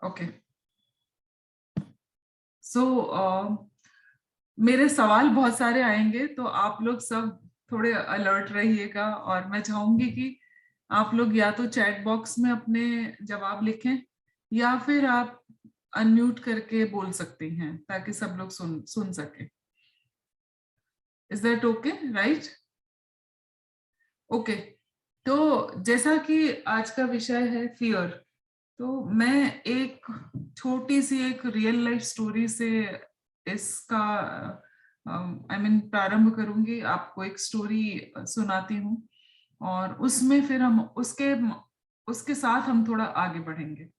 Okay, सो मेरे सवाल बहुत सारे आएंगे, तो आप लोग सब थोड़े अलर्ट रहिएगा, और मैं चाहूंगी कि आप लोग या तो चैट बॉक्स में अपने जवाब लिखें, या फिर आप अनम्यूट करके बोल सकती हैं ताकि सब लोग सुन सके। Is that okay, right? Okay, तो जैसा कि आज का विषय है फियर, तो मैं एक छोटी सी एक रियल लाइफ स्टोरी से इसका प्रारंभ करूंगी। आपको एक स्टोरी सुनाती हूँ, और उसमें फिर हम उसके उसके साथ हम थोड़ा आगे बढ़ेंगे।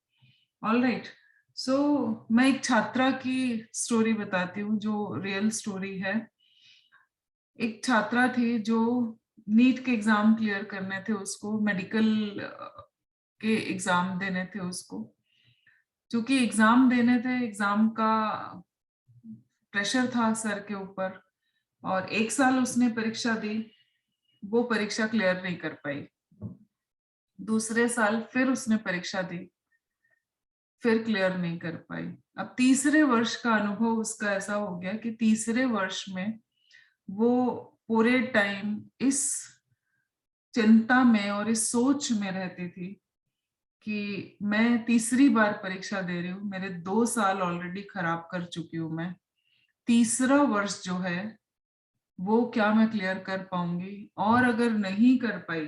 ऑल राइट, सो मैं एक छात्रा की स्टोरी बताती हूँ जो रियल स्टोरी है। एक छात्रा थी जो नीट के एग्जाम क्लियर करने थे उसको, मेडिकल के एग्जाम देने थे उसको। क्योंकि एग्जाम देने थे, एग्जाम का प्रेशर था सर के ऊपर, और एक साल उसने परीक्षा दी, वो परीक्षा क्लियर नहीं कर पाई। दूसरे साल फिर उसने परीक्षा दी, फिर क्लियर नहीं कर पाई। अब तीसरे वर्ष का अनुभव उसका ऐसा हो गया कि तीसरे वर्ष में वो पूरे टाइम इस चिंता में और इस सोच में रहती थी कि मैं तीसरी बार परीक्षा दे रही हूँ, मेरे 2 साल ऑलरेडी खराब कर चुकी हूँ मैं, तीसरा वर्ष जो है वो क्या मैं क्लियर कर पाऊंगी? और अगर नहीं कर पाई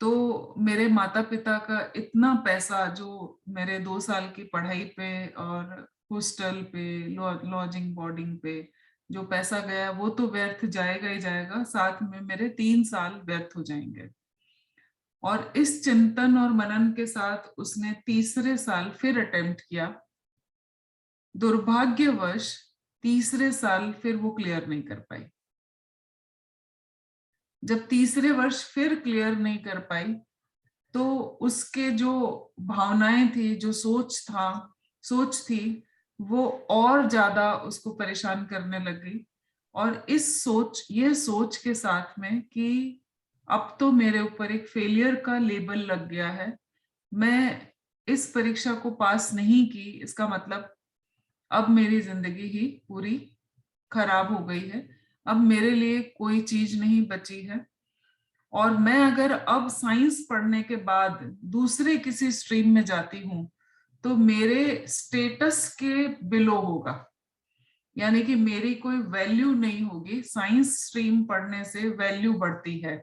तो मेरे माता पिता का इतना पैसा जो मेरे 2 साल की पढ़ाई पे और हॉस्टल पे, लॉजिंग बोर्डिंग पे जो पैसा गया, वो तो व्यर्थ जाएगा ही जाएगा, साथ में मेरे 3 साल व्यर्थ हो जाएंगे। और इस चिंतन और मनन के साथ उसने तीसरे साल फिर अटेम्प्ट किया। दुर्भाग्यवश तीसरे साल फिर वो क्लियर नहीं कर पाई। जब तीसरे वर्ष फिर क्लियर नहीं कर पाई, तो उसके जो भावनाएं थी, जो सोच थी, वो और ज्यादा उसको परेशान करने लगी। और ये सोच के साथ में कि अब तो मेरे ऊपर एक फेलियर का लेबल लग गया है, मैं इस परीक्षा को पास नहीं की, इसका मतलब अब मेरी जिंदगी ही पूरी खराब हो गई है, अब मेरे लिए कोई चीज नहीं बची है। और मैं अगर अब साइंस पढ़ने के बाद दूसरे किसी स्ट्रीम में जाती हूँ तो मेरे स्टेटस के बिलो होगा, यानी कि मेरी कोई वैल्यू नहीं होगी। साइंस स्ट्रीम पढ़ने से वैल्यू बढ़ती है,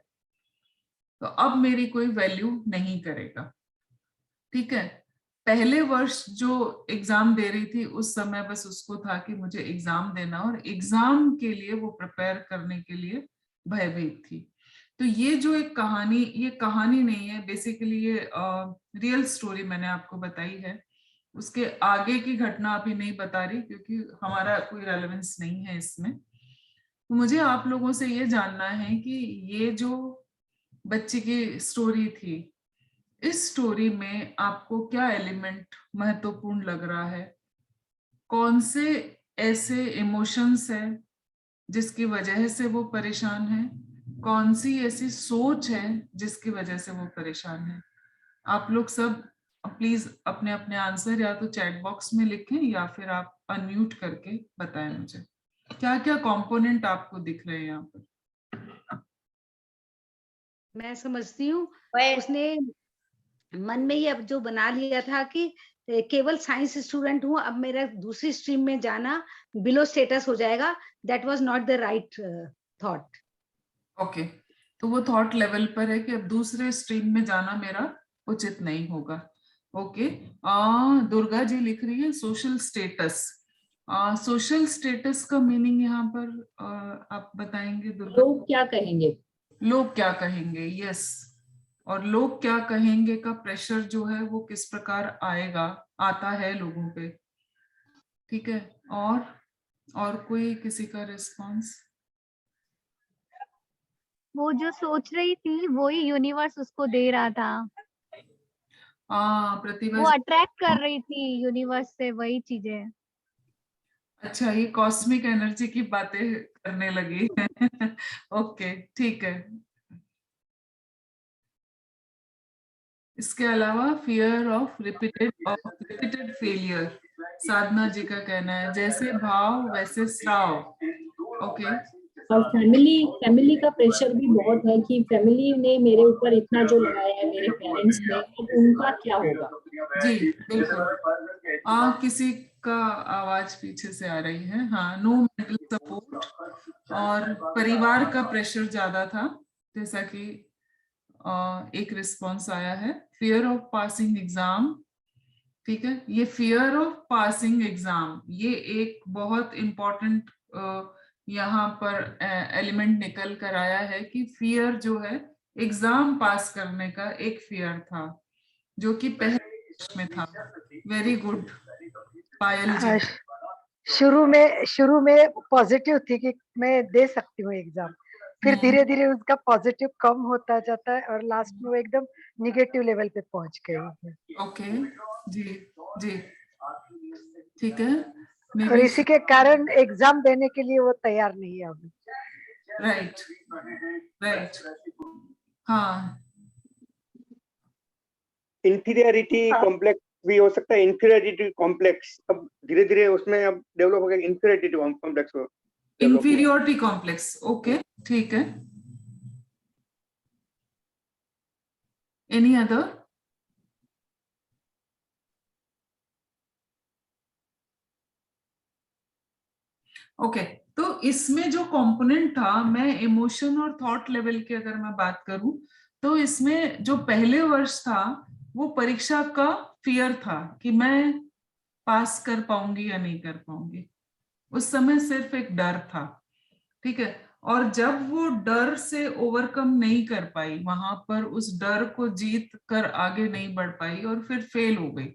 तो अब मेरी कोई वैल्यू नहीं करेगा। ठीक है, पहले वर्ष जो एग्जाम दे रही थी उस समय बस उसको था कि मुझे एग्जाम देना, और एग्जाम के लिए वो प्रिपेयर करने के लिए भयभीत थी। तो ये जो एक कहानी, ये कहानी नहीं है, बेसिकली ये रियल स्टोरी मैंने आपको बताई है। उसके आगे की घटना अभी नहीं बता रही क्योंकि हमारा कोई रेलेवेंस नहीं है इसमें। तो मुझे आप लोगों से ये जानना है कि ये जो बच्चे की स्टोरी थी, इस स्टोरी में आपको क्या एलिमेंट महत्वपूर्ण लग रहा है? कौन से ऐसे इमोशंस है जिसकी वजह से वो परेशान है? कौन सी ऐसी सोच है जिसकी वजह से वो परेशान है? आप लोग सब प्लीज अपने अपने आंसर या तो चैट बॉक्स में लिखें या फिर आप अनम्यूट करके बताएं मुझे क्या क्या कंपोनेंट आपको दिख रहे हैं यहाँ पर। मैं समझती हूँ उसने मन में ये अब जो बना लिया था कि केवल साइंस स्टूडेंट हूँ, अब मेरा दूसरी स्ट्रीम में जाना बिलो स्टेटस हो जाएगा। That was not the right thought. Okay, तो वो थॉट लेवल पर है कि अब दूसरे स्ट्रीम में जाना मेरा उचित नहीं होगा। ओके, दुर्गा जी लिख रही है सोशल स्टेटस। सोशल स्टेटस का मीनिंग यहाँ पर आप बताएंगे दुर्गा? लोग क्या कहेंगे? लोग क्या कहेंगे, यस। और लोग क्या कहेंगे का प्रेशर जो है वो किस प्रकार आता है लोगों पे। ठीक है, और कोई किसी का रिस्पॉन्स? वो जो सोच रही थी वही यूनिवर्स उसको दे रहा था, प्रतिभा वो जी। अट्रैक्ट कर रही थी यूनिवर्स से वही चीजें। अच्छा, ये कॉस्मिक एनर्जी की बातें करने लगी ओके, ठीक है। इसके अलावा फियर ऑफ रिपीटेड फेलियर, साधना जी का कहना है जैसे भाव वैसे श्राव। ओके। और फैमिली का प्रेशर भी बहुत है कि फैमिली ने मेरे ऊपर इतना जो लगाया है, मेरे पेरेंट्स ने, अब उनका क्या होगा। जी बिल्कुल। किसी का आवाज पीछे से आ रही है। हाँ, नो मेंटल सपोर्ट और परिवार का प्रेशर ज्यादा था, जैसा कि एक रिस्पॉन्स आया है। फियर ऑफ पासिंग एग्जाम, ठीक है, ये फियर ऑफ पासिंग एग्जाम ये एक बहुत इम्पोर्टेंट यहाँ पर एलिमेंट निकल कर आया है कि फियर जो है एग्जाम पास करने का एक फियर था, जो कि पहले वर्ष में था। वेरी गुड पायल जी। शुरू में पॉजिटिव थी कि मैं दे सकती हूँ एग्जाम, फिर धीरे धीरे उसका पॉजिटिव कम होता जाता है और लास्ट में वो एकदम निगेटिव लेवल पे पहुंच गई। ओके जी जी, ठीक है। और इसी के कारण एग्जाम देने के लिए वो तैयार नहीं है अभी। Right right. हाँ, इंफीरियरिटी कॉम्प्लेक्स भी हो सकता है। इंफीरियरिटी कॉम्प्लेक्स अब धीरे धीरे उसमें अब डेवलप हो गया। इंफीरियरिटी कॉम्प्लेक्स हो, इंफीरियोरिटी कॉम्प्लेक्स। ओके, ठीक है। Any other? ओके, तो इसमें जो कंपोनेंट था, मैं इमोशन और थॉट लेवल की अगर मैं बात करूं तो इसमें जो पहले वर्ष था वो परीक्षा का फियर था कि मैं पास कर पाऊंगी या नहीं कर पाऊंगी। उस समय सिर्फ एक डर था, ठीक है। और जब वो डर से ओवरकम नहीं कर पाई, वहां पर उस डर को जीत कर आगे नहीं बढ़ पाई और फिर फेल हो गई,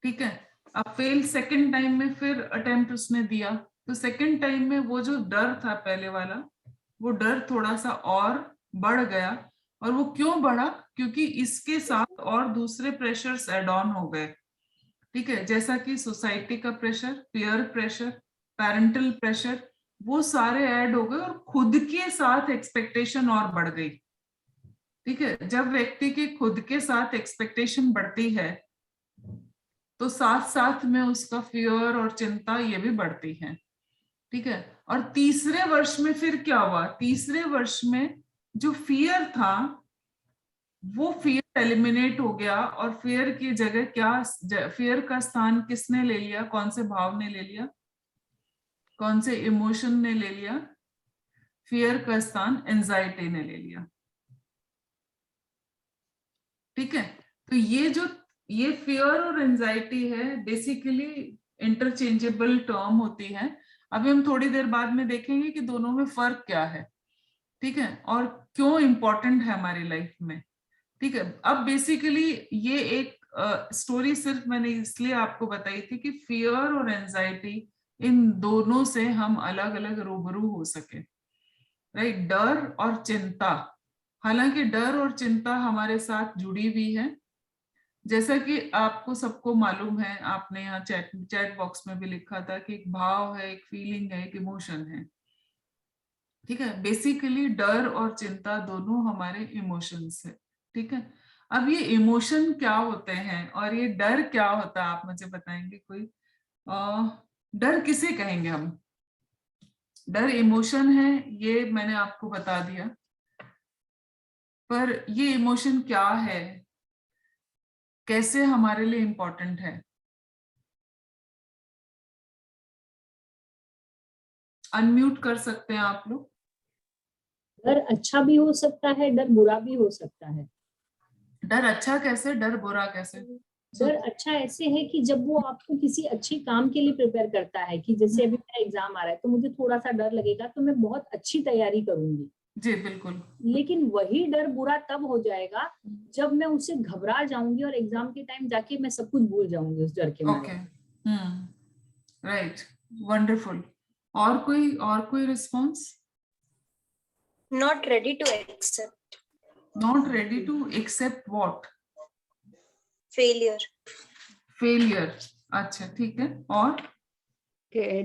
ठीक है। अब फेल सेकंड टाइम में फिर अटेम्प्ट उसने दिया, तो सेकंड टाइम में वो जो डर था पहले वाला, वो डर थोड़ा सा और बढ़ गया। और वो क्यों बढ़ा? क्योंकि इसके साथ और दूसरे प्रेशर्स एड ऑन हो गए, ठीक है, जैसा कि सोसाइटी का pressure, peer pressure, parental pressure, वो सारे ऐड हो गए और खुद के साथ एक्सपेक्टेशन और बढ़ गई, ठीक है। जब व्यक्ति की खुद के साथ एक्सपेक्टेशन बढ़ती है तो साथ साथ में उसका फियर और चिंता ये भी बढ़ती है, ठीक है। और तीसरे वर्ष में फिर क्या हुआ? तीसरे वर्ष में जो फियर था वो फियर एलिमिनेट हो गया और फियर की जगह क्या, फियर का स्थान किसने ले लिया? कौन से भाव ने ले लिया? कौन से इमोशन ने ले लिया? फियर का स्थान एंजाइटी ने ले लिया, ठीक है। तो ये फियर और एंजाइटी है, बेसिकली इंटरचेंजेबल टर्म होती है। अभी हम थोड़ी देर बाद में देखेंगे कि दोनों में फर्क क्या है, ठीक है, और क्यों इंपॉर्टेंट है हमारी लाइफ में, ठीक है। अब बेसिकली ये एक स्टोरी सिर्फ मैंने इसलिए आपको बताई थी कि फियर और एंजाइटी, इन दोनों से हम अलग अलग रूबरू हो सके, राइट। डर और चिंता, हालांकि डर और चिंता हमारे साथ जुड़ी हुई है, जैसा कि आपको सबको मालूम है, आपने यहाँ चैट बॉक्स में भी लिखा था कि एक भाव है, एक फीलिंग है, एक इमोशन है, ठीक है। बेसिकली डर और चिंता दोनों हमारे इमोशंस है, ठीक है। अब ये इमोशन क्या होते हैं और ये डर क्या होता है, आप मुझे बताएंगे कोई? डर किसे कहेंगे हम? डर इमोशन है, ये मैंने आपको बता दिया, पर ये इमोशन क्या है, कैसे हमारे लिए इंपॉर्टेंट है? अनम्यूट कर सकते हैं आप लोग। डर अच्छा भी हो सकता है, डर बुरा भी हो सकता है। डर अच्छा कैसे, डर बुरा कैसे? डर अच्छा ऐसे है कि जब वो आपको किसी अच्छे काम के लिए प्रिपेयर करता है, कि जैसे अभी मेरा एग्जाम आ रहा है तो मुझे थोड़ा सा डर लगेगा तो मैं बहुत अच्छी तैयारी करूंगी। जी बिल्कुल। लेकिन वही डर बुरा तब हो जाएगा जब मैं उससे घबरा जाऊंगी और एग्जाम के टाइम जाके मैं सब कुछ भूल जाऊंगी उस डर के मारे। Right, wonderful. और कोई response? Not ready to accept. Not ready to accept what? Failure. Failure, अच्छा ठीक है। और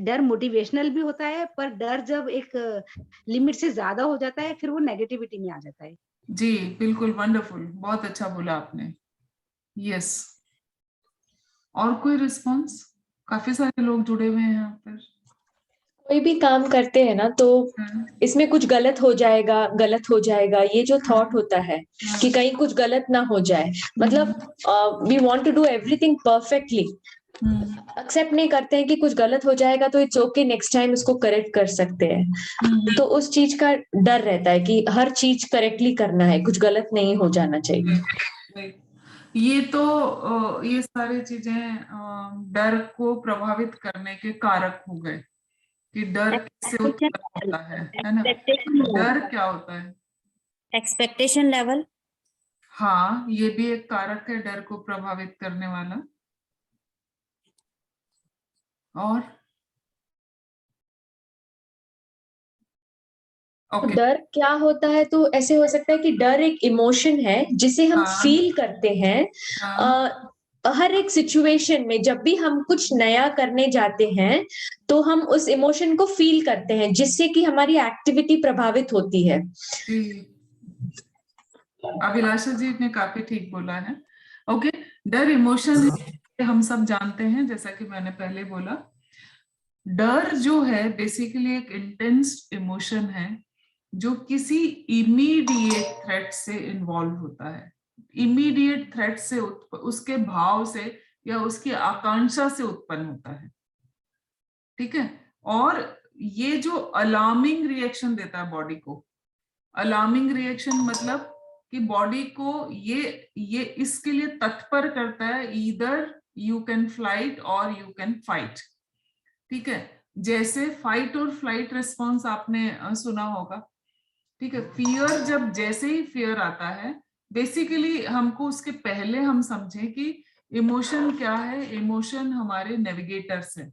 डर मोटिवेशनल भी होता है, पर डर जब एक लिमिट से ज्यादा हो जाता है फिर वो नेगेटिविटी में आ जाता है। जी बिल्कुल, वंडरफुल, बहुत अच्छा बोला आपने। यस, और कोई रिस्पॉन्स? काफी सारे लोग जुड़े हुए हैं यहाँ पर। कोई भी काम करते हैं ना तो इसमें कुछ गलत हो जाएगा, ये जो थॉट होता है कि कहीं कुछ गलत ना हो जाए, मतलब we want to do everything perfectly, accept नहीं करते हैं कि कुछ गलत हो जाएगा तो इट्स ओके, नेक्स्ट टाइम उसको करेक्ट कर सकते हैं। तो उस चीज का डर रहता है कि हर चीज करेक्टली करना है, कुछ गलत नहीं हो जाना चाहिए। ये तो ये सारी चीजें डर को प्रभावित करने के कारक हो गए कि डर कैसे उत्पन्न होता है ना? डर क्या होता है? Expectation level. हाँ, ये भी एक कारक है डर को प्रभावित करने वाला। और तो डर क्या होता है, तो ऐसे हो सकता है कि डर एक इमोशन है जिसे हम फील करते हैं हर एक सिचुएशन में। जब भी हम कुछ नया करने जाते हैं तो हम उस इमोशन को फील करते हैं, जिससे कि हमारी एक्टिविटी प्रभावित होती है। अभिलाषा जी ने काफी ठीक बोला है। ओके, डर इमोशन हम सब जानते हैं, जैसा कि मैंने पहले बोला। डर जो है बेसिकली एक इंटेंस इमोशन है जो किसी इमीडिएट थ्रेट से इन्वॉल्व होता है। इमीडिएट थ्रेट से, उसके भाव से या उसकी आकांक्षा से उत्पन्न होता है, ठीक है। और ये जो अलार्मिंग रिएक्शन देता है बॉडी को, अलार्मिंग रिएक्शन मतलब कि बॉडी को ये इसके लिए तत्पर करता है, ईदर यू कैन फ्लाइट और यू कैन फाइट, ठीक है। जैसे फाइट और फ्लाइट रिस्पॉन्स आपने सुना होगा, ठीक है। फियर, जब जैसे ही फियर आता है, बेसिकली हमको उसके पहले हम समझें कि इमोशन क्या है। इमोशन हमारे नेविगेटर्स हैं,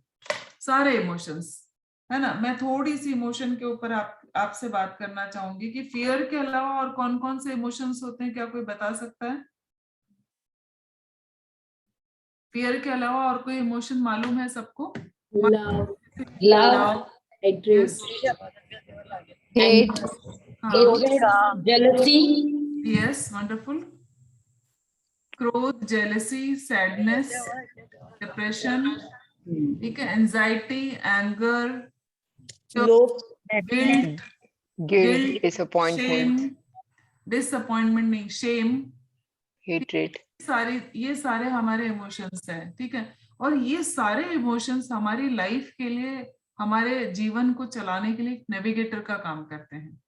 सारे इमोशंस, है ना। मैं थोड़ी सी इमोशन के ऊपर आपसे बात करना चाहूंगी कि फियर के अलावा और कौन कौन से इमोशंस होते हैं, क्या कोई बता सकता है? फियर के अलावा और कोई इमोशन मालूम है सबको? Love, hatred, hate, jealousy, yes, wonderful. क्रोध, जेलसी, सैडनेस, डिप्रेशन, ठीक है, एंजाइटी, एंगर, गिल्ट, डिसअपॉइंटमेंट नहीं, शेम, हेट्रेड, ये सारे हमारे इमोशंस हैं, ठीक है। और ये सारे इमोशंस हमारी लाइफ के लिए, हमारे जीवन को चलाने के लिए नेविगेटर का काम करते हैं।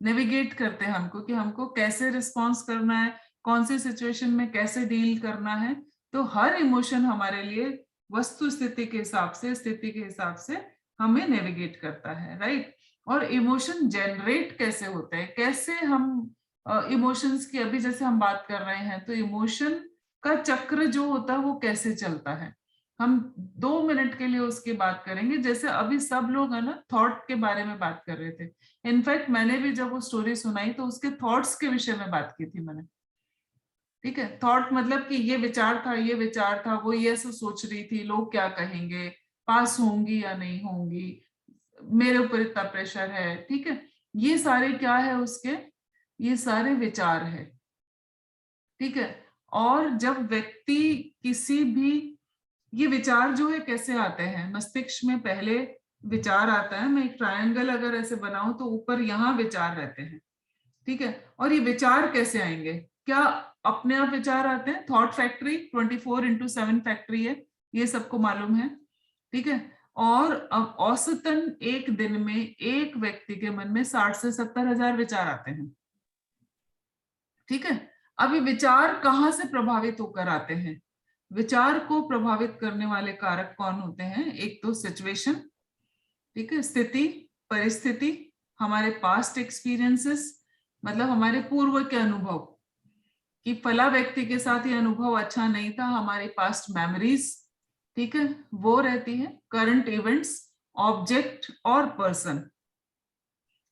नेविगेट करते हैं हमको कि हमको कैसे रिस्पॉन्स करना है, कौन सी सिचुएशन में कैसे डील करना है। तो हर इमोशन हमारे लिए वस्तु स्थिति के हिसाब से, स्थिति के हिसाब से हमें नेविगेट करता है, राइट। और इमोशन जनरेट कैसे होते हैं, कैसे हम इमोशंस की, अभी जैसे हम बात कर रहे हैं, तो इमोशन का चक्र जो होता है वो कैसे चलता है, हम 2 मिनट के लिए उसकी बात करेंगे। जैसे अभी सब लोग है ना थॉट के बारे में बात कर रहे थे। इनफैक्ट मैंने भी जब वो स्टोरी सुनाई तो उसके थॉट्स के विषय में बात की थी मैंने, ठीक है। थॉट मतलब कि ये विचार था, ये विचार था, वो ये सब सोच रही थी, लोग क्या कहेंगे, पास होंगी या नहीं होंगी, मेरे ऊपर इतना प्रेशर है, ठीक है। ये सारे क्या है उसके, ये सारे विचार है, ठीक है। और जब व्यक्ति किसी भी, ये विचार जो है कैसे आते हैं, मस्तिष्क में पहले विचार आता है। मैं एक ट्रायंगल अगर ऐसे बनाऊं तो ऊपर यहाँ विचार रहते हैं, ठीक है। और ये विचार कैसे आएंगे, क्या अपने आप विचार आते हैं? थॉट फैक्ट्री 24/7 फैक्ट्री है, ये सबको मालूम है, ठीक है। और औसतन एक दिन में एक व्यक्ति के मन में 60 से 70 हजार विचार आते हैं, ठीक है। अब ये विचार कहाँ से प्रभावित होकर आते हैं? विचार को प्रभावित करने वाले कारक कौन होते हैं? एक तो सिचुएशन, ठीक है, स्थिति, परिस्थिति, हमारे पास्ट एक्सपीरियंसेस, मतलब हमारे पूर्व के अनुभव कि फला व्यक्ति के साथ ये अनुभव अच्छा नहीं था, हमारी पास्ट मेमोरीज, ठीक है, वो रहती है। करंट इवेंट्स, ऑब्जेक्ट और पर्सन,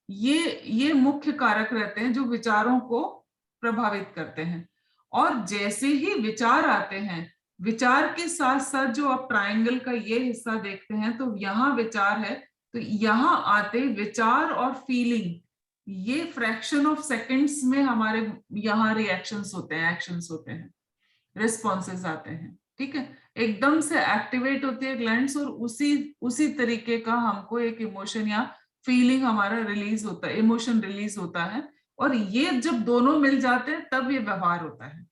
ये मुख्य कारक रहते हैं जो विचारों को प्रभावित करते हैं। और जैसे ही विचार आते हैं, विचार के साथ साथ जो आप ट्रायंगल का ये हिस्सा देखते हैं, तो यहाँ विचार है, तो यहाँ आते विचार और फीलिंग, ये फ्रैक्शन ऑफ सेकंड्स में हमारे यहाँ रिएक्शंस होते हैं, एक्शंस होते हैं, रिस्पॉन्सेज आते हैं, ठीक है, एकदम से एक्टिवेट होती है ग्लैंड्स और उसी तरीके का हमको एक इमोशन या फीलिंग हमारा रिलीज होता है, इमोशन रिलीज होता है, और ये जब दोनों मिल जाते हैं तब ये व्यवहार होता है,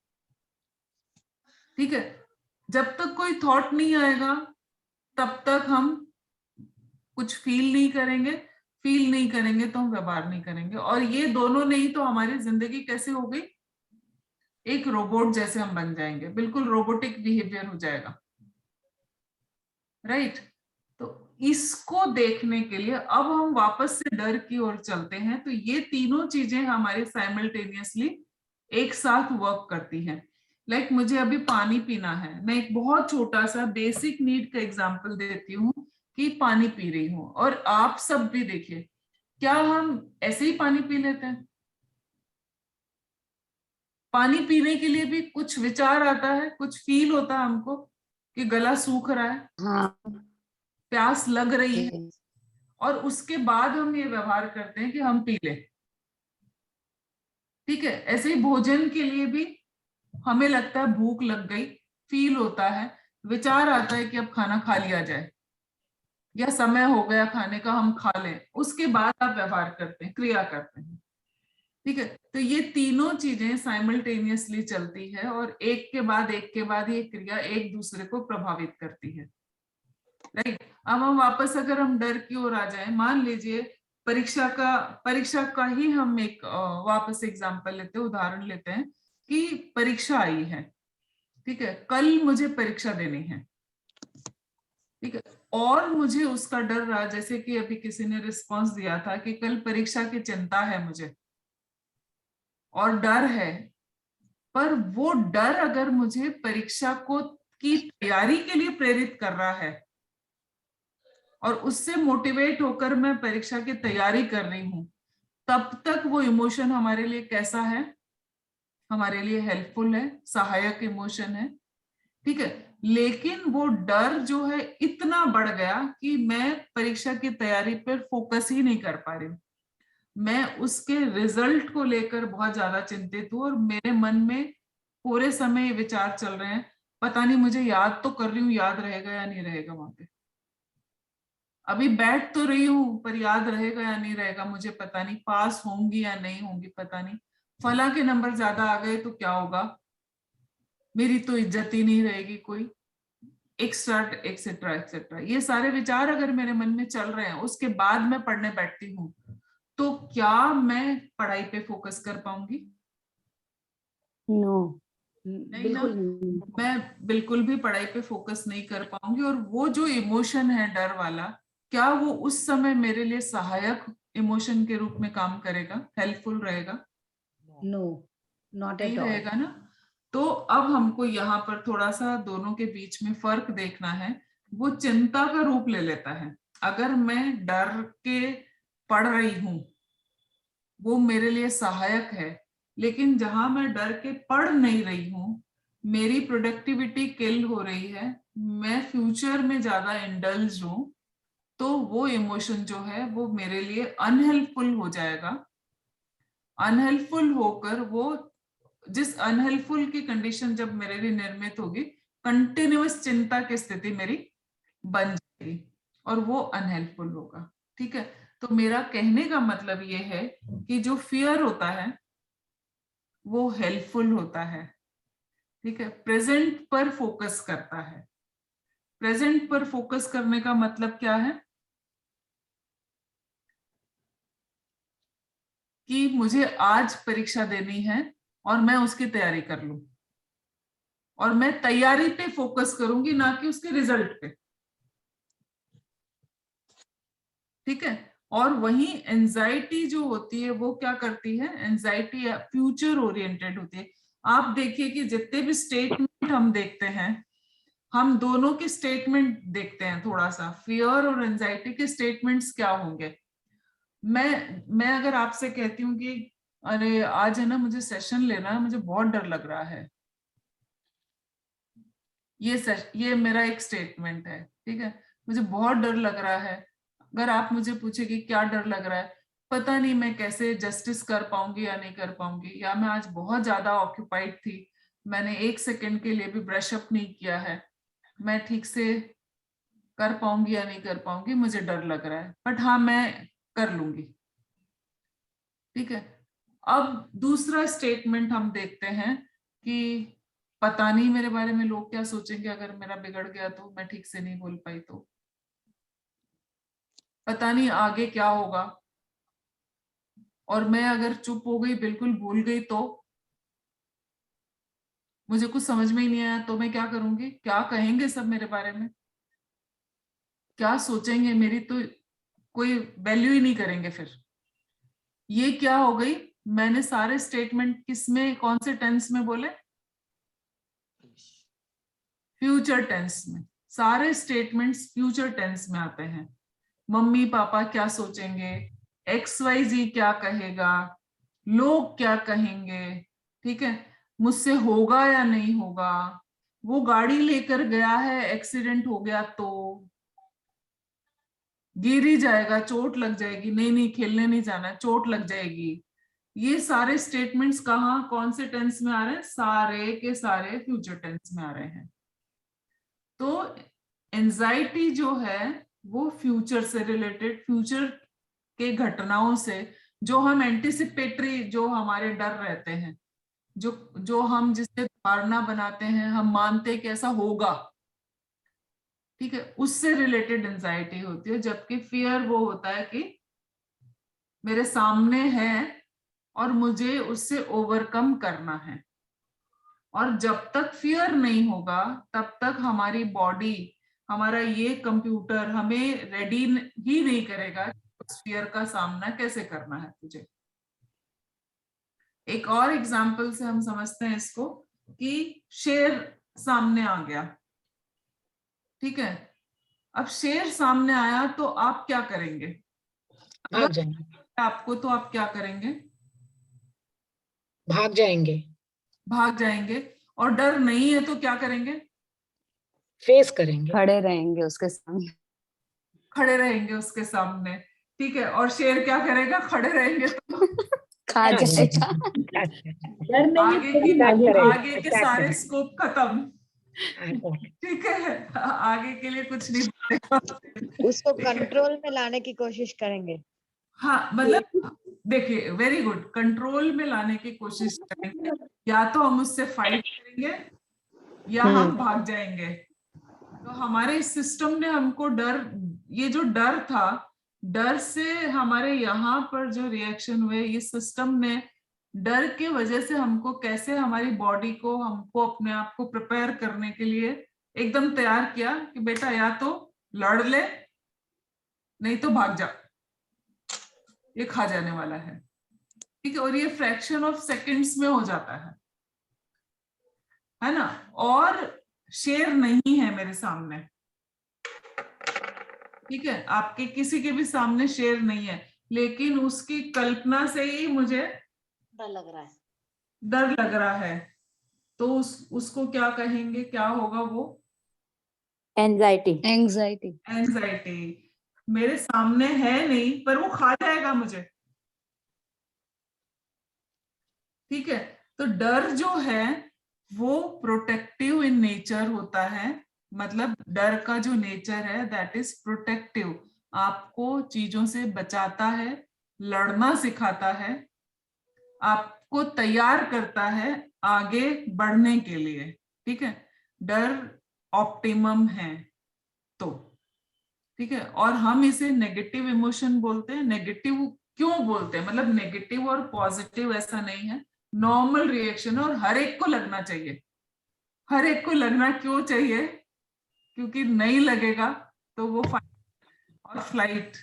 ठीक है। जब तक कोई थॉट नहीं आएगा तब तक हम कुछ फील नहीं करेंगे तो हम व्यवहार नहीं करेंगे, और ये दोनों नहीं तो हमारी जिंदगी कैसे हो गई, एक रोबोट जैसे हम बन जाएंगे, बिल्कुल रोबोटिक बिहेवियर हो जाएगा, राइट। तो इसको देखने के लिए अब हम वापस से डर की ओर चलते हैं। तो ये तीनों चीजें हमारे साइमल्टेनियसली एक साथ वर्क करती हैं। लाइक मुझे अभी पानी पीना है, मैं एक बहुत छोटा सा बेसिक नीड का एग्जांपल देती हूँ कि पानी पी रही हूँ, और आप सब भी देखिए, क्या हम ऐसे ही पानी पी लेते हैं? पानी पीने के लिए भी कुछ विचार आता है, कुछ फील होता है हमको कि गला सूख रहा है, हाँ, प्यास लग रही है, और उसके बाद हम ये व्यवहार करते हैं कि हम पी लें, ठीक है। ऐसे ही भोजन के लिए भी हमें लगता है भूख लग गई, फील होता है, विचार आता है कि अब खाना खा लिया जाए या समय हो गया खाने का, हम खा लें, उसके बाद आप व्यवहार करते हैं, क्रिया करते हैं, ठीक है। तो ये तीनों चीजें साइमल्टेनियसली चलती है और एक के बाद ये क्रिया एक दूसरे को प्रभावित करती है, राइट। अब हम वापस अगर हम डर की ओर आ जाए, मान लीजिए परीक्षा का ही हम एक वापस एग्जांपल लेते हैं, उदाहरण लेते हैं कि परीक्षा आई है, ठीक है, कल मुझे परीक्षा देनी है, ठीक है, और मुझे उसका डर रहा, जैसे कि अभी किसी ने रिस्पॉन्स दिया था कि कल परीक्षा की चिंता है मुझे और डर है, पर वो डर अगर मुझे परीक्षा की तैयारी के लिए प्रेरित कर रहा है और उससे मोटिवेट होकर मैं परीक्षा की तैयारी कर रही हूं, तब तक वो इमोशन हमारे लिए कैसा है, हमारे लिए हेल्पफुल है, सहायक इमोशन है, ठीक है। लेकिन वो डर जो है इतना बढ़ गया कि मैं परीक्षा की तैयारी पर फोकस ही नहीं कर पा रही हूँ, मैं उसके रिजल्ट को लेकर बहुत ज्यादा चिंतित हूँ, और मेरे मन में पूरे समय ये विचार चल रहे हैं, पता नहीं, मुझे याद तो कर रही हूँ, याद रहेगा या नहीं रहेगा वहां पे, अभी बैठ तो रही हूँ पर याद रहेगा या नहीं रहेगा मुझे पता नहीं, पास होंगी या नहीं होंगी पता नहीं, फला के नंबर ज्यादा आ गए तो क्या होगा, मेरी तो इज्जत ही नहीं रहेगी कोई, एक्सेट्रा एक्सेट्रा। ये सारे विचार अगर मेरे मन में चल रहे हैं, उसके बाद मैं पढ़ने बैठती हूँ, तो क्या मैं पढ़ाई पे फोकस कर पाऊंगी? नो, नहीं ना, मैं बिल्कुल भी पढ़ाई पे फोकस नहीं कर पाऊंगी, और वो जो इमोशन है डर वाला, क्या वो उस समय मेरे लिए सहायक इमोशन के रूप में काम करेगा, हेल्पफुल रहेगा? नो, नॉट एट ऑल रहेगा ना। तो अब हमको यहाँ पर थोड़ा सा दोनों के बीच में फर्क देखना है। वो चिंता का रूप ले लेता है, अगर मैं डर के पढ़ रही हूं वो मेरे लिए सहायक है, लेकिन जहां मैं डर के पढ़ नहीं रही हूँ, मेरी प्रोडक्टिविटी किल हो रही है, मैं फ्यूचर में ज्यादा इंडल्ज हूं, तो वो इमोशन जो है वो मेरे लिए अनहेल्पफुल हो जाएगा। अनहेल्पफुल होकर वो, जिस अनहेल्पफुल की कंडीशन जब मेरे लिए निर्मित होगी, कंटिन्यूअस चिंता की स्थिति मेरी बन जाएगी और वो अनहेल्पफुल होगा, ठीक है। तो मेरा कहने का मतलब ये है कि जो फियर होता है वो हेल्पफुल होता है, ठीक है, प्रेजेंट पर फोकस करता है। प्रेजेंट पर फोकस करने का मतलब क्या है कि मुझे आज परीक्षा देनी है और मैं उसकी तैयारी कर लूं, और मैं तैयारी पे फोकस करूंगी, ना कि उसके रिजल्ट पे, ठीक है। और वहीं एंजाइटी जो होती है वो क्या करती है, एंजाइटी फ्यूचर ओरिएंटेड होती है। आप देखिए कि जितने भी स्टेटमेंट हम देखते हैं, हम दोनों के स्टेटमेंट देखते हैं, थोड़ा सा फियर और एंजाइटी के स्टेटमेंट्स क्या होंगे। मैं अगर आपसे कहती हूँ कि अरे आज है ना मुझे सेशन लेना है, मुझे बहुत डर लग रहा है, ये मेरा एक स्टेटमेंट है, ठीक है, मुझे बहुत डर लग रहा है। अगर आप मुझे पूछे कि क्या डर लग रहा है, पता नहीं मैं कैसे जस्टिस कर पाऊंगी या नहीं कर पाऊंगी, या मैं आज बहुत ज्यादा ऑक्यूपाइड थी, मैंने 1 सेकंड के लिए भी ब्रश अप नहीं किया है, मैं ठीक से कर पाऊंगी या नहीं कर पाऊंगी, मुझे डर लग रहा है, बट हाँ मैं कर लूंगी। ठीक है, अब दूसरा स्टेटमेंट हम देखते हैं कि पता नहीं मेरे बारे में लोग क्या सोचेंगे अगर मेरा बिगड़ गया तो, मैं ठीक से नहीं बोल पाई तो, पता नहीं आगे क्या होगा, और मैं अगर चुप हो गई, बिल्कुल भूल गई तो, मुझे कुछ समझ में ही नहीं आया तो मैं क्या करूंगी, क्या कहेंगे सब मेरे बारे में, क्या सोचेंगे, मेरी तो कोई वैल्यू ही नहीं करेंगे फिर। ये क्या हो गई, मैंने सारे स्टेटमेंट किसमें, कौन से टेंस में बोले, फ्यूचर टेंस में। सारे स्टेटमेंट्स फ्यूचर टेंस में आते हैं। मम्मी पापा क्या सोचेंगे, XYZ क्या कहेगा, लोग क्या कहेंगे, ठीक है, मुझसे होगा या नहीं होगा, वो गाड़ी लेकर गया है, एक्सीडेंट हो गया तो, गिर ही जाएगा, चोट लग जाएगी, नहीं नहीं खेलने नहीं जाना, चोट लग जाएगी। ये सारे स्टेटमेंट्स कहाँ, कौन से टेंस में आ रहे हैं, सारे के सारे फ्यूचर टेंस में आ रहे हैं। तो एंजाइटी जो है वो फ्यूचर से रिलेटेड, फ्यूचर के घटनाओं से, जो हम एंटिसिपेटरी, जो हमारे डर रहते हैं, जो हम जिससे धारणा बनाते हैं, हम मानते हैं कि ऐसा होगा, ठीक है, उससे रिलेटेड एंजाइटी होती है। जबकि फियर वो होता है कि मेरे सामने है और मुझे उससे ओवरकम करना है। और जब तक फियर नहीं होगा तब तक हमारी बॉडी, हमारा ये कंप्यूटर हमें रेडी ही नहीं करेगा उस फियर का सामना कैसे करना है तुझे। एक और एग्जांपल से हम समझते हैं इसको, कि शेर सामने आ गया, ठीक है, अब शेर सामने आया तो आप क्या करेंगे, भाग जाएंगे, आपको तो आप क्या करेंगे, भाग जाएंगे, भाग जाएंगे। और डर नहीं है तो क्या करेंगे, फेस करेंगे, खड़े रहेंगे उसके सामने, खड़े रहेंगे उसके सामने, ठीक है। और शेर क्या करेगा, खड़े रहेंगे तो खा जाएगा। आगे के सारे स्कोप खत्म, ठीक है, आगे के लिए कुछ नहीं बचेगा। उसको कंट्रोल में लाने की कोशिश करेंगे। हाँ, मतलब देखिए, वेरी गुड, कंट्रोल में लाने की कोशिश करेंगे, या तो हम उससे फाइट करेंगे या हम भाग जाएंगे। तो हमारे सिस्टम ने हमको डर, ये जो डर था, डर से हमारे यहाँ पर जो रिएक्शन हुए, ये सिस्टम ने डर के वजह से हमको कैसे, हमारी बॉडी को, हमको अपने आप को प्रिपेयर करने के लिए एकदम तैयार किया कि बेटा या तो लड़ ले नहीं तो भाग जा, ये खा जाने वाला है, ठीक है। और ये फ्रैक्शन ऑफ सेकंड्स में हो जाता है ना। और शेर नहीं है मेरे सामने, ठीक है, आपके किसी के भी सामने शेर नहीं है, लेकिन उसकी कल्पना से ही मुझे डर लग रहा है, डर लग रहा है, तो उसको क्या कहेंगे, क्या होगा वो, एंजाइटी। मेरे सामने है नहीं पर वो खा जाएगा मुझे, ठीक है। तो डर जो है वो प्रोटेक्टिव इन नेचर होता है, मतलब डर का जो नेचर है दैट इज प्रोटेक्टिव, आपको चीजों से बचाता है, लड़ना सिखाता है, आपको तैयार करता है आगे बढ़ने के लिए, ठीक है। डर ऑप्टिमम है तो, ठीक है। और हम इसे नेगेटिव इमोशन बोलते हैं। नेगेटिव क्यों बोलते हैं, मतलब नेगेटिव और पॉजिटिव ऐसा नहीं है, नॉर्मल रिएक्शन, और हर एक को लगना चाहिए। हर एक को लगना क्यों चाहिए, क्योंकि नहीं लगेगा तो वो फाइट और फ्लाइट,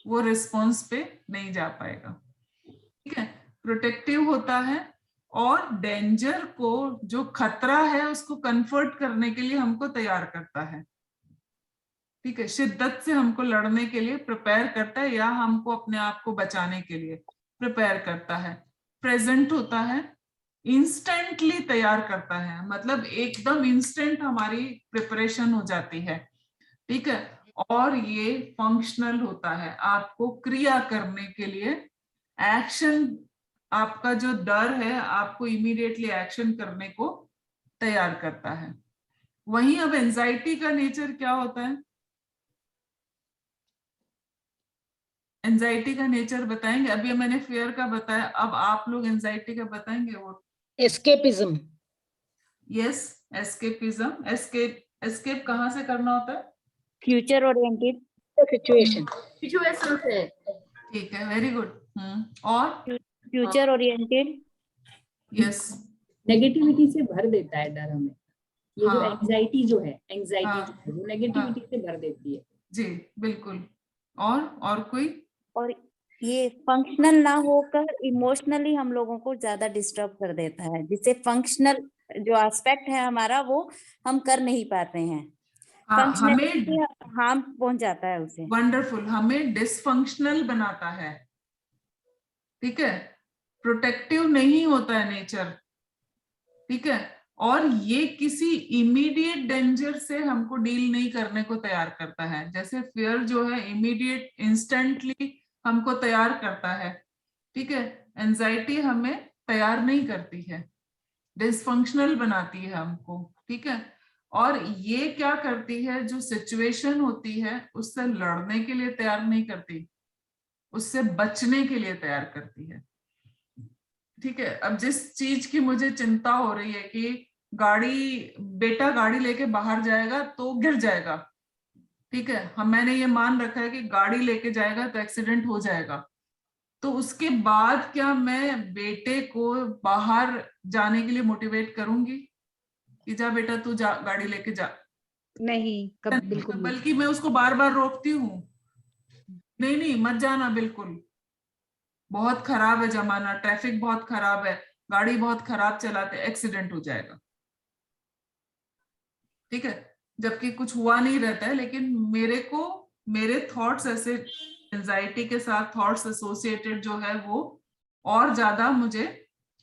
वो रिस्पॉन्स पे नहीं जा पाएगा, ठीक है। प्रोटेक्टिव होता है और डेंजर को, जो खतरा है उसको कन्फर्ट करने के लिए हमको तैयार करता है, ठीक है, शिद्दत से हमको लड़ने के लिए प्रिपेयर करता है, या हमको अपने आप को बचाने के लिए प्रिपेयर करता है। प्रेजेंट होता है, इंस्टेंटली तैयार करता है, मतलब एकदम इंस्टेंट हमारी प्रिपरेशन हो जाती है, ठीक है। और ये फंक्शनल होता है, आपको क्रिया करने के लिए, एक्शन, आपका जो डर है आपको इमीडिएटली एक्शन करने को तैयार करता है। वहीं अब एंजाइटी का नेचर क्या होता है? एंजाइटी का नेचर बताएंगे? अभी मैंने फियर का बताया, अब आप लोग एंजाइटी का बताएंगे। वो एस्केपिज्म। Yes, escapism. एस्केप कहाँ से करना होता है? Future oriented situation. सिचुएशन से। ठीक है, वेरी गुड। और फ्यूचर ओरिएंटेड। यस, नेगेटिविटी से भर देता है डर हमें। ये जो हाँ, एंजाइटी जो है, एंजाइटी हाँ, वो नेगेटिविटी से भर देती है। जी बिल्कुल। और कोई? और ये फंक्शनल ना होकर इमोशनली हम लोगों को ज्यादा डिस्टर्ब कर देता है, जिससे फंक्शनल जो एस्पेक्ट है हमारा वो हम कर नहीं पाते हैं। फंक्शनलिटी हार्म पहुंच जाता है उसे। वंडरफुल, हमें डिसफंक्शनल बनाता है। ठीक है, प्रोटेक्टिव नहीं होता है नेचर। ठीक है, और ये किसी इमीडिएट डेंजर से हमको डील नहीं करने को तैयार करता है। जैसे फियर जो है इमीडिएट इंस्टेंटली हमको तैयार करता है। ठीक है, एंजाइटी हमें तैयार नहीं करती है, डिसफंक्शनल बनाती है हमको। ठीक है, और ये क्या करती है, जो सिचुएशन होती है उससे लड़ने के लिए तैयार नहीं करती, उससे बचने के लिए तैयार करती है। ठीक है, अब जिस चीज की मुझे चिंता हो रही है कि बेटा गाड़ी लेके बाहर जाएगा तो गिर जाएगा। ठीक है, मैंने ये मान रखा है कि गाड़ी लेके जाएगा तो एक्सीडेंट हो जाएगा, तो उसके बाद क्या मैं बेटे को बाहर जाने के लिए मोटिवेट करूंगी कि जा बेटा तू जा, गाड़ी लेके जा? नहीं, कब बिल्कुल। बल्कि मैं उसको बार बार रोकती हूँ, नहीं मत जाना, बिल्कुल बहुत खराब है जमाना, ट्रैफिक बहुत खराब है, गाड़ी बहुत खराब चलाते, एक्सीडेंट हो जाएगा। ठीक है, जबकि कुछ हुआ नहीं रहता है, लेकिन मेरे थॉट्स ऐसे एंजाइटी के साथ थॉट्स एसोसिएटेड जो है वो और ज्यादा मुझे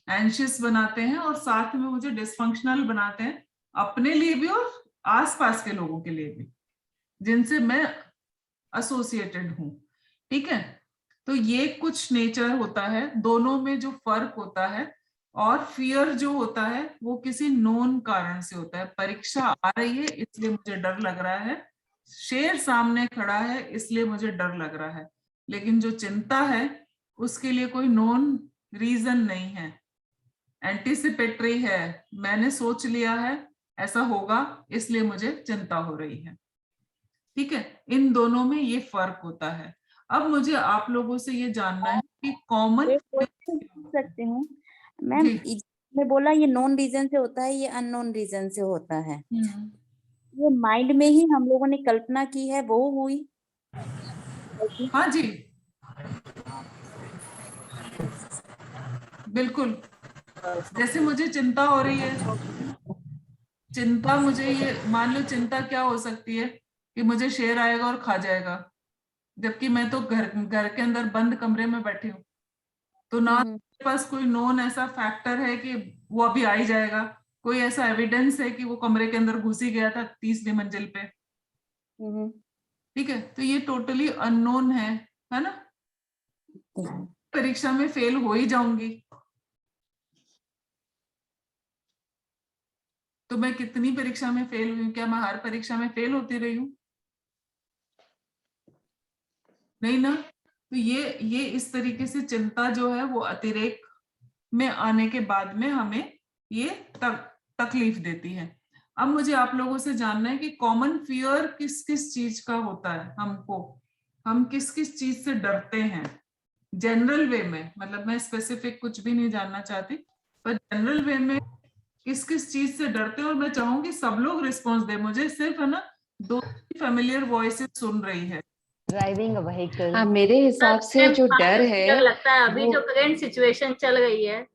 एंशियस बनाते हैं और साथ में मुझे डिसफंक्शनल बनाते हैं, अपने लिए भी और आसपास के लोगों के लिए भी जिनसे मैं एसोसिएटेड हूं। ठीक है, तो ये कुछ नेचर होता है, दोनों में जो फर्क होता है। और फियर जो होता है वो किसी नोन कारण से होता है। परीक्षा आ रही है इसलिए मुझे डर लग रहा है, शेर सामने खड़ा है इसलिए मुझे डर लग रहा है। लेकिन जो चिंता है उसके लिए कोई नोन रीजन नहीं है, एंटिसिपेटरी है, मैंने सोच लिया है ऐसा होगा इसलिए मुझे चिंता हो रही है। ठीक है, इन दोनों में ये फर्क होता है। अब मुझे आप लोगों से ये जानना है कि कॉमन पूछ सकते हूँ मैम? मैं बोला ये नॉन रीजन से होता है, ये अननोन रीजन से होता है, ये माइंड में ही हम लोगों ने कल्पना की है वो हुई? हाँ जी बिल्कुल। जैसे मुझे चिंता हो रही है, चिंता मुझे ये मान लो, चिंता क्या हो सकती है कि मुझे शेर आएगा और खा जाएगा, जबकि मैं तो घर के अंदर बंद कमरे में बैठी हूँ, तो ना मेरे पास कोई नोन ऐसा फैक्टर है कि वो अभी आ ही जाएगा, कोई ऐसा एविडेंस है कि वो कमरे के अंदर घुस ही गया था 30वीं मंजिल पे। ठीक है, तो ये टोटली अननोन है ना? परीक्षा में फेल हो ही जाऊंगी, तो मैं कितनी परीक्षा में फेल हुई? क्या मैं हर परीक्षा में फेल होती रही हूँ? नहीं ना। तो ये इस तरीके से चिंता जो है वो अतिरेक में आने के बाद में हमें ये तकलीफ देती है। अब मुझे आप लोगों से जानना है कि कॉमन फियर किस किस चीज का होता है, हम किस किस चीज से डरते हैं जनरल वे में, मतलब मैं स्पेसिफिक कुछ भी नहीं जानना चाहती, पर जनरल वे में किस किस चीज से डरते हैं। और मैं चाहूंगी सब लोग रिस्पॉन्स दे, मुझे सिर्फ है ना 2 फैमिलियर वॉइसेस सुन रही है। Driving vehicle. मेरे हिसाब से जो डर है, लगता है अभी जो करंट सिचुएशन चल रही है,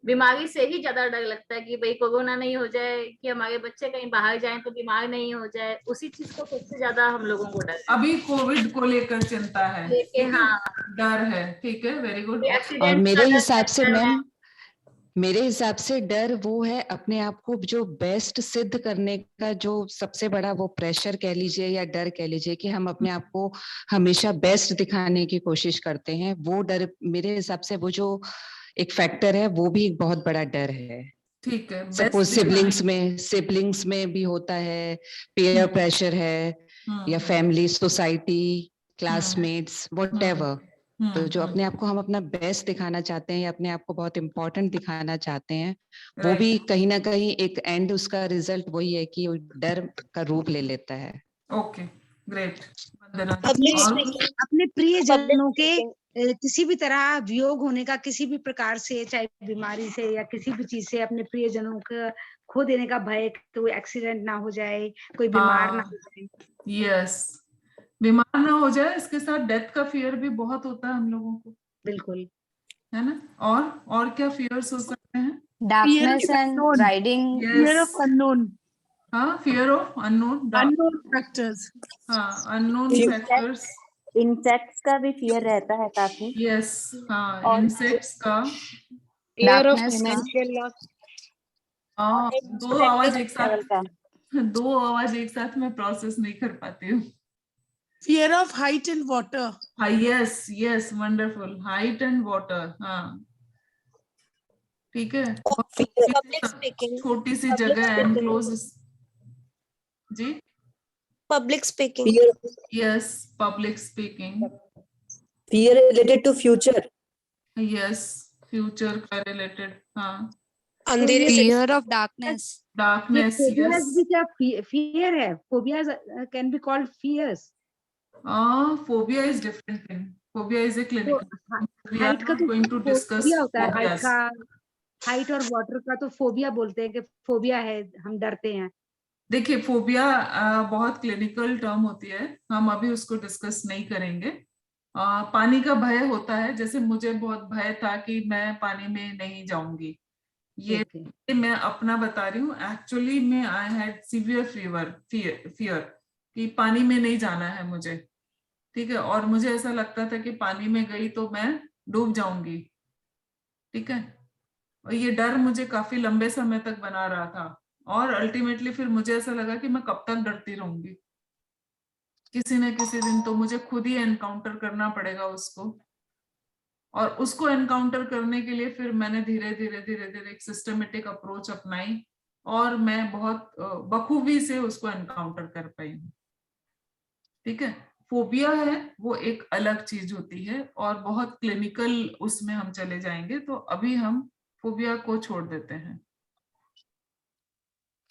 बीमारी से ही ज्यादा डर लगता है कि भाई कोरोना नहीं हो जाए, कि हमारे बच्चे कहीं बाहर जाएं तो बीमार नहीं हो जाए, उसी चीज को सबसे ज्यादा हम लोगों को डर, अभी कोविड को लेकर चिंता है, हाँ डर है। ठीक है, वेरी गुड। और मेरे हिसाब से मैम, मेरे हिसाब से डर वो है अपने आप को जो बेस्ट सिद्ध करने का, जो सबसे बड़ा वो प्रेशर कह लीजिए या डर कह लीजिए, कि हम अपने आप को हमेशा बेस्ट दिखाने की कोशिश करते हैं। वो डर मेरे हिसाब से वो जो एक फैक्टर है वो भी एक बहुत बड़ा डर है। ठीक है, सपोज सिबलिंग्स में भी होता है, पीयर प्रेशर है, या फैमिली, सोसाइटी, क्लासमेट्स, व्हाटएवर। तो जो अपने आप को हम अपना बेस्ट दिखाना चाहते हैं या अपने आप को बहुत इम्पोर्टेंट दिखाना चाहते हैं, वो भी कहीं ना कहीं एक एंड, उसका रिजल्ट वही है कि डर का रूप ले लेता है। Okay, great. अपने प्रियजनों के किसी भी तरह वियोग होने का, किसी भी प्रकार से, चाहे बीमारी से या किसी भी चीज से, अपने प्रियजनों का खो देने का भय, कोई एक्सीडेंट ना हो जाए, कोई बीमार ना हो जाए। यस, बीमार ना हो जाए, इसके साथ डेथ का फियर भी बहुत होता है हम लोगों को। बिल्कुल, है ना? और क्या फियर्स हो सकते हैं? Darkness and riding, fear of unknown. हाँ, fear of unknown, unknown factors. हाँ, अननोन फैक्टर्स। इंसेक्ट्स का भी फियर रहता है काफी। यस, हाँ, इंसेक्ट्स का, फियर ऑफ फाइनेंशियल लॉस। हाँ, दो आवाज एक साथ मैं प्रोसेस नहीं कर पाती हूँ। Fear of height and water. हाँ, yes, wonderful, height and water. हाँ, ठीक है। छोटी सी जगह, एनक्लोज। जी, public speaking. Yes, public speaking. Fear related to future. Yes, future का रिलेटेड। हाँ, फियर ऑफ डार्कनेस। यस। भी क्या फियर है? Phobias can be called fears. Phobia is different thing. Phobia is a clinical. We are का not going to discuss होता है। Height और वाटर का तो फोबिया बोलते हैं कि फोबिया है, हम डरते हैं। देखिए, फोबिया बहुत क्लिनिकल टर्म होती है, हम अभी उसको डिस्कस नहीं करेंगे। पानी का भय होता है, जैसे मुझे बहुत भय था कि मैं पानी में नहीं जाऊंगी, ये मैं अपना बता रही हूँ। एक्चुअली में आई हैड सीवियर फियर कि पानी में नहीं जाना है मुझे, ठीक है, और मुझे ऐसा लगता था कि पानी में गई तो मैं डूब जाऊंगी, ठीक है। और ये डर मुझे काफी लंबे समय तक बना रहा था, और अल्टीमेटली फिर मुझे ऐसा लगा कि मैं कब तक डरती रहूंगी, किसी न किसी दिन तो मुझे खुद ही एनकाउंटर करना पड़ेगा उसको। और उसको एनकाउंटर करने के लिए फिर मैंने धीरे धीरे एक सिस्टमेटिक अप्रोच अपनाई, और मैं बहुत बखूबी से उसको एनकाउंटर कर पाई हूँ, ठीक है। फोबिया है वो एक अलग चीज होती है, और बहुत क्लिनिकल उसमें हम चले जाएंगे, तो अभी हम फोबिया को छोड़ देते हैं।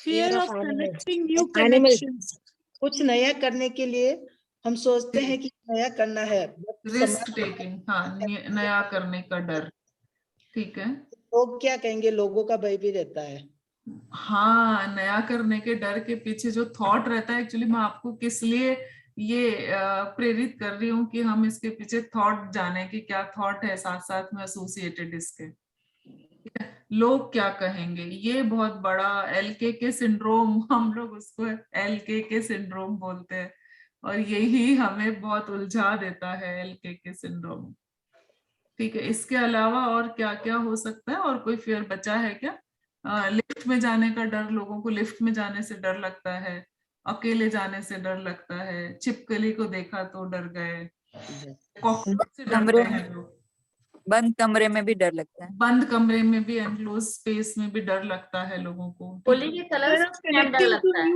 Fear of connecting new connections. कुछ नया करने के लिए हम सोचते हैं कि नया करना है, रिस्क टेकिंग, हाँ, नया करने का डर, ठीक है। लोग क्या कहेंगे, लोगों का भय भी रहता है। हाँ, नया करने के डर के पीछे जो थॉट रहता है, एक्चुअली मैं आपको किस लिए ये प्रेरित कर रही हूँ कि हम इसके पीछे थॉट जाने कि क्या थॉट है साथ साथ में एसोसिएटेड इसके। लोग क्या कहेंगे, ये बहुत बड़ा LKK सिंड्रोम, हम लोग उसको LKK सिंड्रोम बोलते हैं, और यही हमें बहुत उलझा देता है, LKK सिंड्रोम, ठीक है। इसके अलावा और क्या क्या हो सकता है? और कोई फियर बचा है क्या? लिफ्ट में जाने का डर, लोगों को लिफ्ट में जाने से डर लगता है, अकेले जाने से डर लगता है, छिपकली को देखा तो डर गए, कॉकरोच से डरते हैं लोग, बंद कमरे में भी डर लगता है, बंद कमरे में भी, एनक्लोज स्पेस में भी डर लगता है लोगों को। होली के कलर्स में डर लगता है।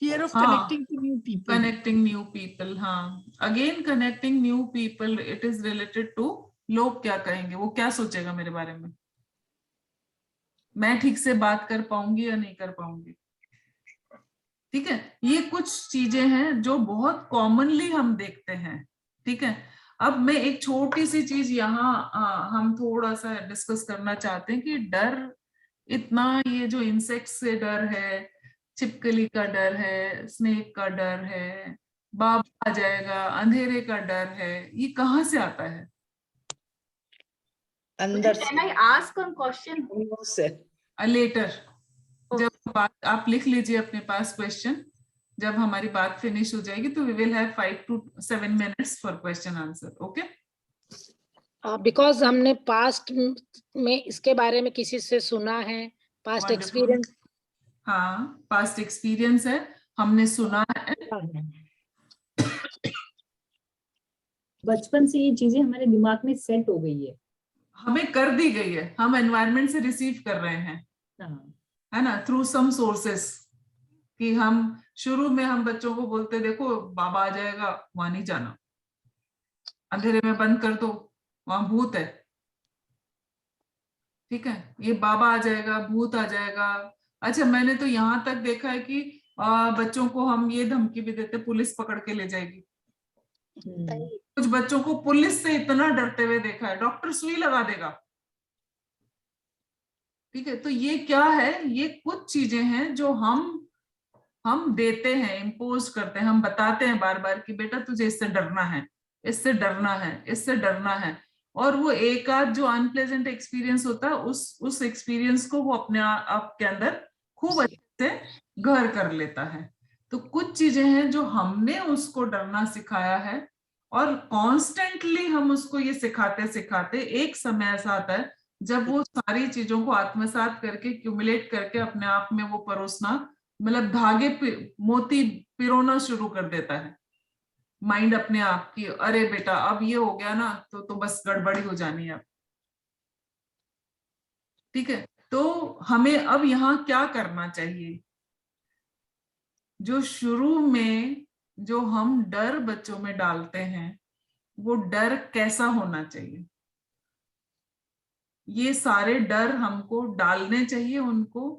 Fear of connecting to new people. Connecting new people, हाँ, again connecting new people, it is related to लोग क्या कहेंगे, वो क्या सोचेगा मेरे बारे में, मैं ठीक से बात कर पाऊंगी या नहीं कर पाऊंगी, ठीक है। ये कुछ चीजें हैं जो बहुत कॉमनली हम देखते हैं, ठीक है। अब मैं एक छोटी सी चीज यहाँ हम थोड़ा सा डिस्कस करना चाहते हैं कि डर इतना, ये जो इंसेक्ट से डर है, छिपकली का डर है, स्नेक का डर है, बाबा आ जाएगा, अंधेरे का डर है, ये कहाँ से आता है? अंदर से। Can I ask one question? Letter, जब आप लिख लीजिए अपने पास क्वेश्चन, जब हमारी बात फिनिश हो जाएगी तो we will have 5 to 7 minutes for question answer, okay. Because हमने पास्ट में इसके बारे में किसी से सुना है, पास्ट एक्सपीरियंस, हाँ, पास्ट एक्सपीरियंस है, हमने सुना है, बचपन से ये चीजें हमारे दिमाग में सेट हो गई है, हमें कर दी गई है, हम एनवायरनमेंट से रिसीव कर रहे हैं, है ना, थ्रू सम सोर्सेस, कि हम शुरू में हम बच्चों को बोलते देखो बाबा आ जाएगा, वहां नहीं जाना, अंधेरे में बंद कर दो, वहां भूत है, ठीक है, ये बाबा आ जाएगा, भूत आ जाएगा। अच्छा, मैंने तो यहाँ तक देखा है कि बच्चों को हम ये धमकी भी देते, पुलिस पकड़ के ले जाएगी। कुछ बच्चों को पुलिस से इतना डरते हुए देखा है, डॉक्टर सुई लगा देगा, ठीक है। तो ये क्या है, ये कुछ चीजें हैं जो हम देते हैं, इम्पोज करते हैं, हम बताते हैं बार बार कि बेटा तुझे इससे डरना है, इससे डरना है, इससे डरना है, और वो एक आध जो अनप्लेजेंट एक्सपीरियंस होता है उस एक्सपीरियंस को वो अपने आप के अंदर खूब अच्छे से घर कर लेता है। तो कुछ चीजें हैं जो हमने उसको डरना सिखाया है, और कॉन्स्टेंटली हम उसको ये सिखाते सिखाते एक समय ऐसा आता है जब वो सारी चीजों को आत्मसात करके, क्यूमुलेट करके अपने आप में वो परोसना, मतलब धागे मोती पिरोना शुरू कर देता है माइंड अपने आप की, अरे बेटा अब ये हो गया ना तो बस गड़बड़ी हो जानी है अब, ठीक है। तो हमें अब यहाँ क्या करना चाहिए, जो शुरू में जो हम डर बच्चों में डालते हैं वो डर कैसा होना चाहिए, ये सारे डर हमको डालने चाहिए उनको,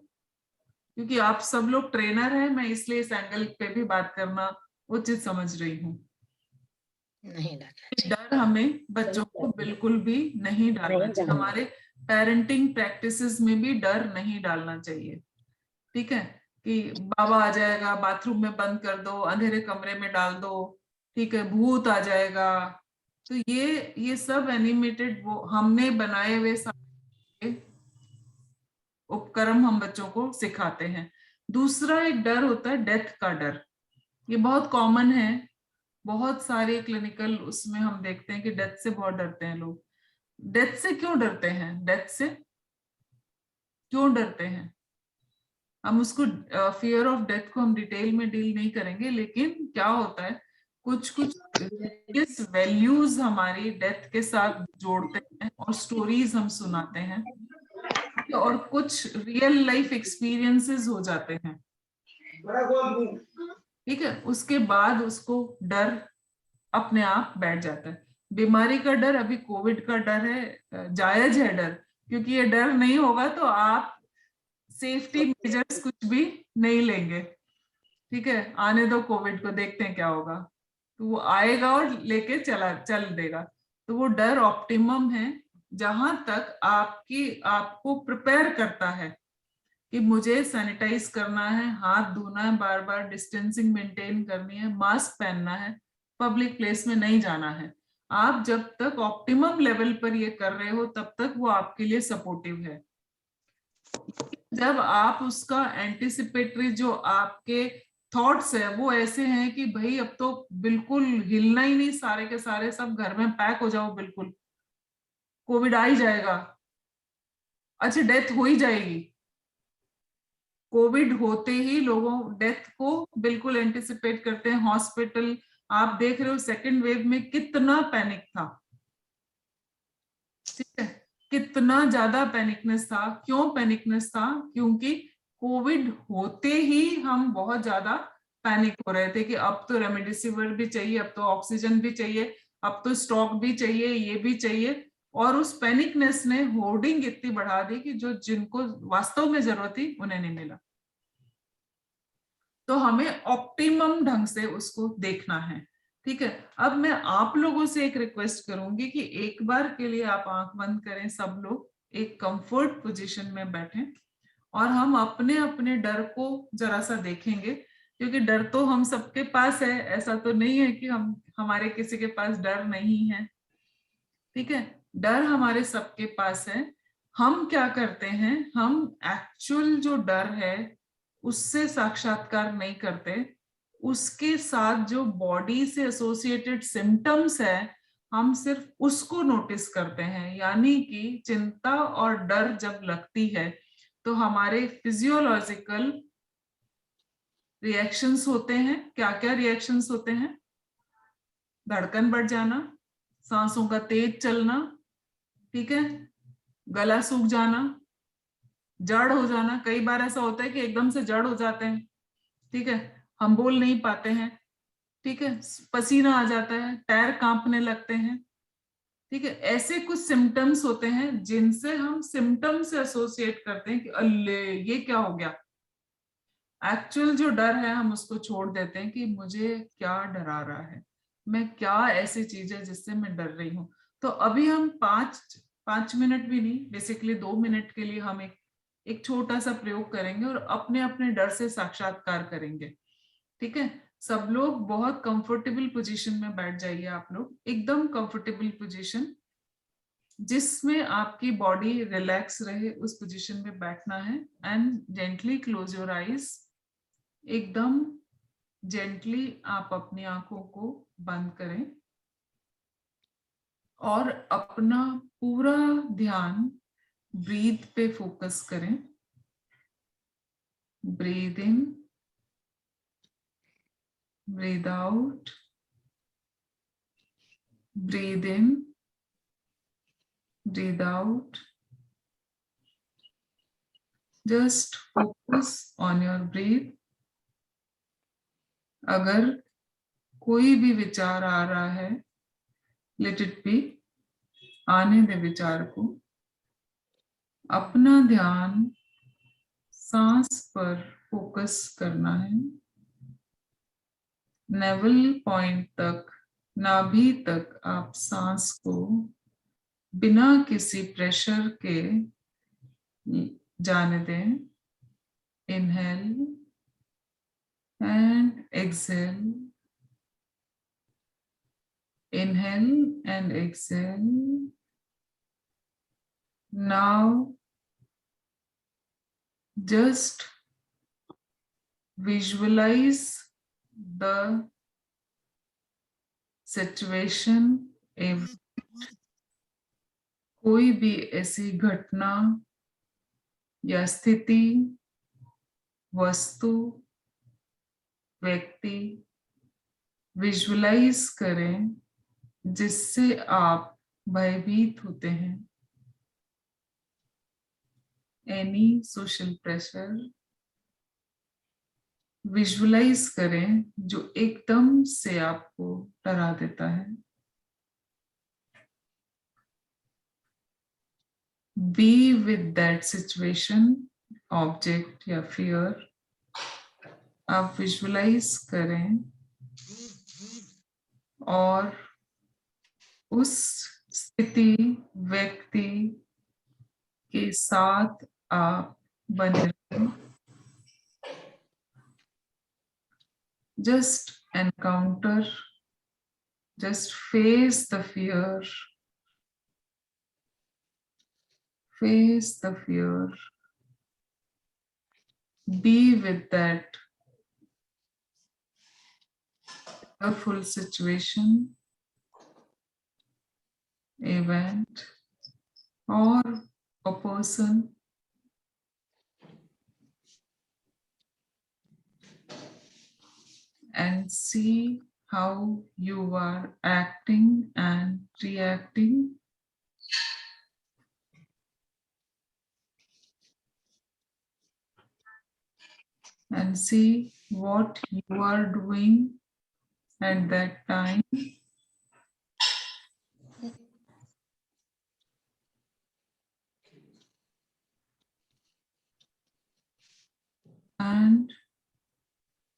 क्योंकि आप सब लोग ट्रेनर हैं, मैं इसलिए इस एंगल पे भी बात करना उचित समझ रही हूँ। नहीं डर हमें बच्चों को बिल्कुल भी नहीं डालना चाहिए, हमारे पेरेंटिंग प्रैक्टिसेस में भी डर नहीं डालना चाहिए, ठीक है, कि बाबा आ जाएगा, बाथरूम में बंद कर दो, अंधेरे कमरे में डाल दो, ठीक है, भूत आ जाएगा। तो ये सब एनिमेटेड वो हमने बनाए हुए सारे उपकरण हम बच्चों को सिखाते हैं। दूसरा एक डर होता है डेथ का डर, ये बहुत कॉमन है, बहुत सारे क्लिनिकल उसमें हम देखते हैं कि डेथ से बहुत डरते हैं लोग। डेथ से क्यों डरते हैं, डेथ से क्यों डरते हैं, हम उसको फियर ऑफ डेथ को हम डिटेल में डील नहीं करेंगे, लेकिन क्या होता है कुछ इस वैल्यूज हमारी डेथ के साथ जोड़ते हैं और स्टोरीज हम सुनाते हैं, और कुछ रियल लाइफ एक्सपीरियंसेस हो जाते हैं, ठीक है, उसके बाद उसको डर अपने आप बैठ जाता है। बीमारी का डर, अभी कोविड का डर है, जायज है डर, क्योंकि ये डर नहीं होगा तो आप सेफ्टी मेजर्स कुछ भी नहीं लेंगे, ठीक है, आने दो कोविड को, देखते हैं क्या होगा, तो वो आएगा और लेके चल देगा। तो वो डर ऑप्टिमम है, जहां तक आपको प्रिपेयर करता है कि मुझे सैनिटाइज करना है, हाथ धोना है, बार बार डिस्टेंसिंग मेंटेन करनी है, मास्क पहनना है, पब्लिक प्लेस में नहीं जाना है। आप जब तक ऑप्टिमम लेवल पर ये कर रहे हो तब तक वो आपके लिए सपोर्टिव है। जब आप उसका एंटिसिपेटरी जो आपके थॉट्स है वो ऐसे हैं कि भाई अब तो बिल्कुल हिलना ही नहीं, सारे के सारे सब घर में पैक हो जाओ, बिल्कुल कोविड आ ही जाएगा, अच्छा डेथ हो ही जाएगी, कोविड होते ही लोगों डेथ को बिल्कुल एंटिसिपेट करते हैं। हॉस्पिटल आप देख रहे हो सेकेंड वेव में कितना पैनिक था, ठीक है, कितना ज्यादा पैनिकनेस था। क्यों पैनिकनेस था, क्योंकि कोविड होते ही हम बहुत ज्यादा पैनिक हो रहे थे कि अब तो रेमडेसिविर भी चाहिए, अब तो ऑक्सीजन भी चाहिए, अब तो स्टॉक भी चाहिए, ये भी चाहिए, और उस पैनिकनेस ने होर्डिंग इतनी बढ़ा दी कि जो जिनको वास्तव में जरूरत थी उन्हें नहीं मिला। तो हमें ऑप्टिमम ढंग से उसको देखना है, ठीक है। अब मैं आप लोगों से एक रिक्वेस्ट करूंगी कि एक बार के लिए आप आंख बंद करें, सब लोग एक कंफर्ट पोजीशन में बैठें, और हम अपने अपने डर को जरा सा देखेंगे, क्योंकि डर तो हम सबके पास है, ऐसा तो नहीं है कि हमारे किसी के पास डर नहीं है, ठीक है, डर हमारे सबके पास है। हम क्या करते हैं, हम एक्चुअल जो डर है उससे साक्षात्कार नहीं करते, उसके साथ जो बॉडी से एसोसिएटेड सिम्टम्स है हम सिर्फ उसको नोटिस करते हैं। यानी कि चिंता और डर जब लगती है तो हमारे फिजियोलॉजिकल रिएक्शंस होते हैं। क्या क्या रिएक्शंस होते हैं, धड़कन बढ़ जाना, सांसों का तेज चलना, ठीक है, गला सूख जाना, जड़ हो जाना, कई बार ऐसा होता है कि एकदम से जड़ हो जाते हैं, ठीक है, हम बोल नहीं पाते हैं, ठीक है, पसीना आ जाता है, पैर कांपने लगते हैं, ठीक है, ऐसे कुछ सिम्टम्स होते हैं जिनसे हम सिम्टम से एसोसिएट करते हैं कि अल्ले ये क्या हो गया। एक्चुअल जो डर है हम उसको छोड़ देते हैं कि मुझे क्या डरा रहा है, मैं क्या ऐसी चीज है जिससे मैं डर रही हूँ। तो अभी हम 5 मिनट भी नहीं, बेसिकली 2 मिनट के लिए हम एक छोटा सा प्रयोग करेंगे और अपने अपने डर से साक्षात्कार करेंगे, ठीक है। सब लोग बहुत कंफर्टेबल पोजीशन में बैठ जाइए, आप लोग एकदम कंफर्टेबल पोजीशन जिसमें आपकी बॉडी रिलैक्स रहे, उस पोजीशन में बैठना है। And gently close your eyes, एकदम जेंटली आप अपनी आंखों को बंद करें और अपना पूरा ध्यान ब्रीथ पे फोकस करें। Breathe in, breathe out, breathe in, breathe out. Just focus on your breath. अगर कोई भी विचार आ रहा है, let it be, आने दे विचार को। अपना ध्यान सांस पर फोकस करना है। नेवल पॉइंट तक, नाभि तक आप सांस को बिना किसी प्रेशर के जाने दें। Inhale and exhale, inhale and exhale. Now just visualize the situation, कोई भी ऐसी घटना या स्थिति, वस्तु, व्यक्ति विजुअलाइज करें जिससे आप भयभीत होते हैं। एनी सोशल प्रेशर विजुअलाइज करें जो एकदम से आपको डरा देता है। Be with that situation, object या फियर आप विजुअलाइज करें और उस स्थिति, व्यक्ति के साथ आप बने रहें। Just encounter, just face the fear, face the fear, be with that fearful situation, event, or a person. And see how you are acting and reacting. And see what you are doing at that time. And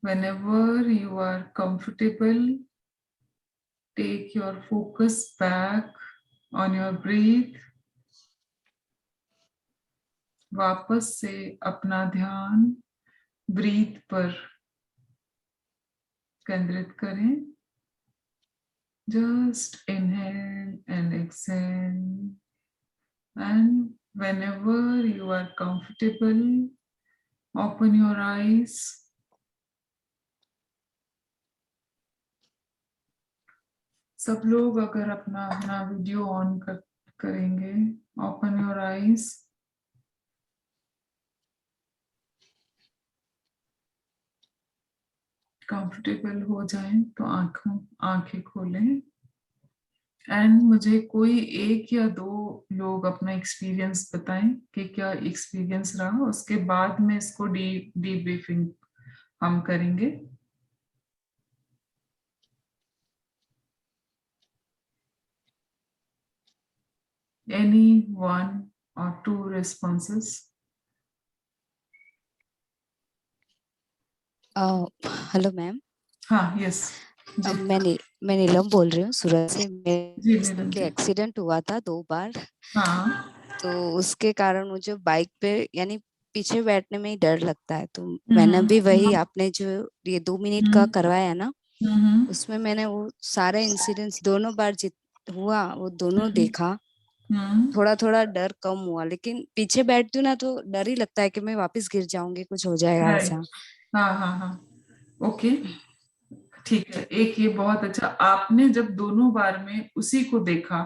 whenever you are comfortable, take your focus back on your breath. वापस से अपना ध्यान breathe पर केंद्रित करें। Just inhale and exhale. And whenever you are comfortable, open your eyes. सब लोग अगर अपना अपना वीडियो ऑन करेंगे, ओपन योर आईज। कंफर्टेबल हो जाएं तो आंखें खोलें एंड मुझे कोई एक या दो लोग अपना एक्सपीरियंस बताएं कि क्या एक्सपीरियंस रहा, उसके बाद में इसको डीब्रीफिंग हम करेंगे। एनी वन और टू रिस्पॉन्सेस? Hello ma'am. हाँ, यस। मैं नीलम बोल रही हूँ सूरत से। मेरे एक्सीडेंट हुआ था 2 बार। हाँ। तो उसके कारण मुझे बाइक पे यानी पीछे बैठने में ही डर लगता है। तो मैंने भी वही आपने जो ये 2 मिनट का करवाया ना, उसमें मैंने वो सारे इंसिडेंट्स दोनों बार हुआ वो दोनों देखा। थोड़ा थोड़ा डर कम हुआ, लेकिन पीछे बैठती हूँ ना तो डर ही लगता है कि मैं वापस गिर जाऊंगी, कुछ हो जाएगा ऐसा। हाँ, ओके, ठीक है। एक ये बहुत अच्छा, आपने जब दोनों बार में उसी को देखा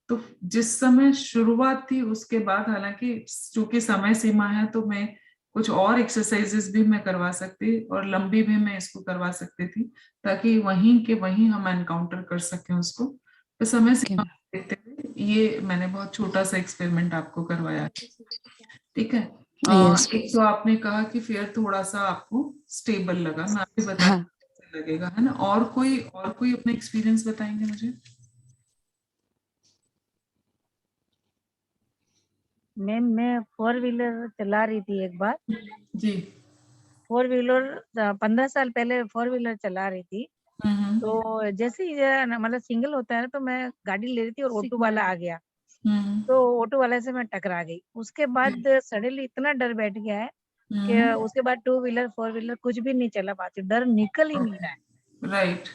तो जिस समय शुरुआत थी उसके बाद, हालांकि चूंकि समय सीमा है तो मैं कुछ और एक्सरसाइजेस भी मैं करवा सकती और लंबी भी मैं इसको करवा सकती थी, ताकि वहीं के वहीं हम एनकाउंटर कर सकें उसको। तो समय सीमा देखते हुए ये मैंने बहुत छोटा सा एक्सपेरिमेंट आपको करवाया, ठीक है। एक तो आपने कहा कि फियर थोड़ा सा आपको स्टेबल लगा, मैं आपको बता लगेगा, है ना। और कोई अपना एक्सपीरियंस बताएंगे मुझे? मैम मैं 4 व्हीलर चला रही थी एक बार जी। 4 व्हीलर 15 साल पहले 4 व्हीलर चला रही थी। तो जैसे ही मतलब सिंगल होता है तो मैं गाड़ी ले रही थी और ऑटो वाला आ गया, तो ऑटो वाले से मैं टकरा गई। उसके बाद सडनली इतना डर बैठ गया है कि उसके बाद 2 व्हीलर 4 व्हीलर कुछ भी नहीं चला पाती, डर निकल ही नहीं रहा है। राइट।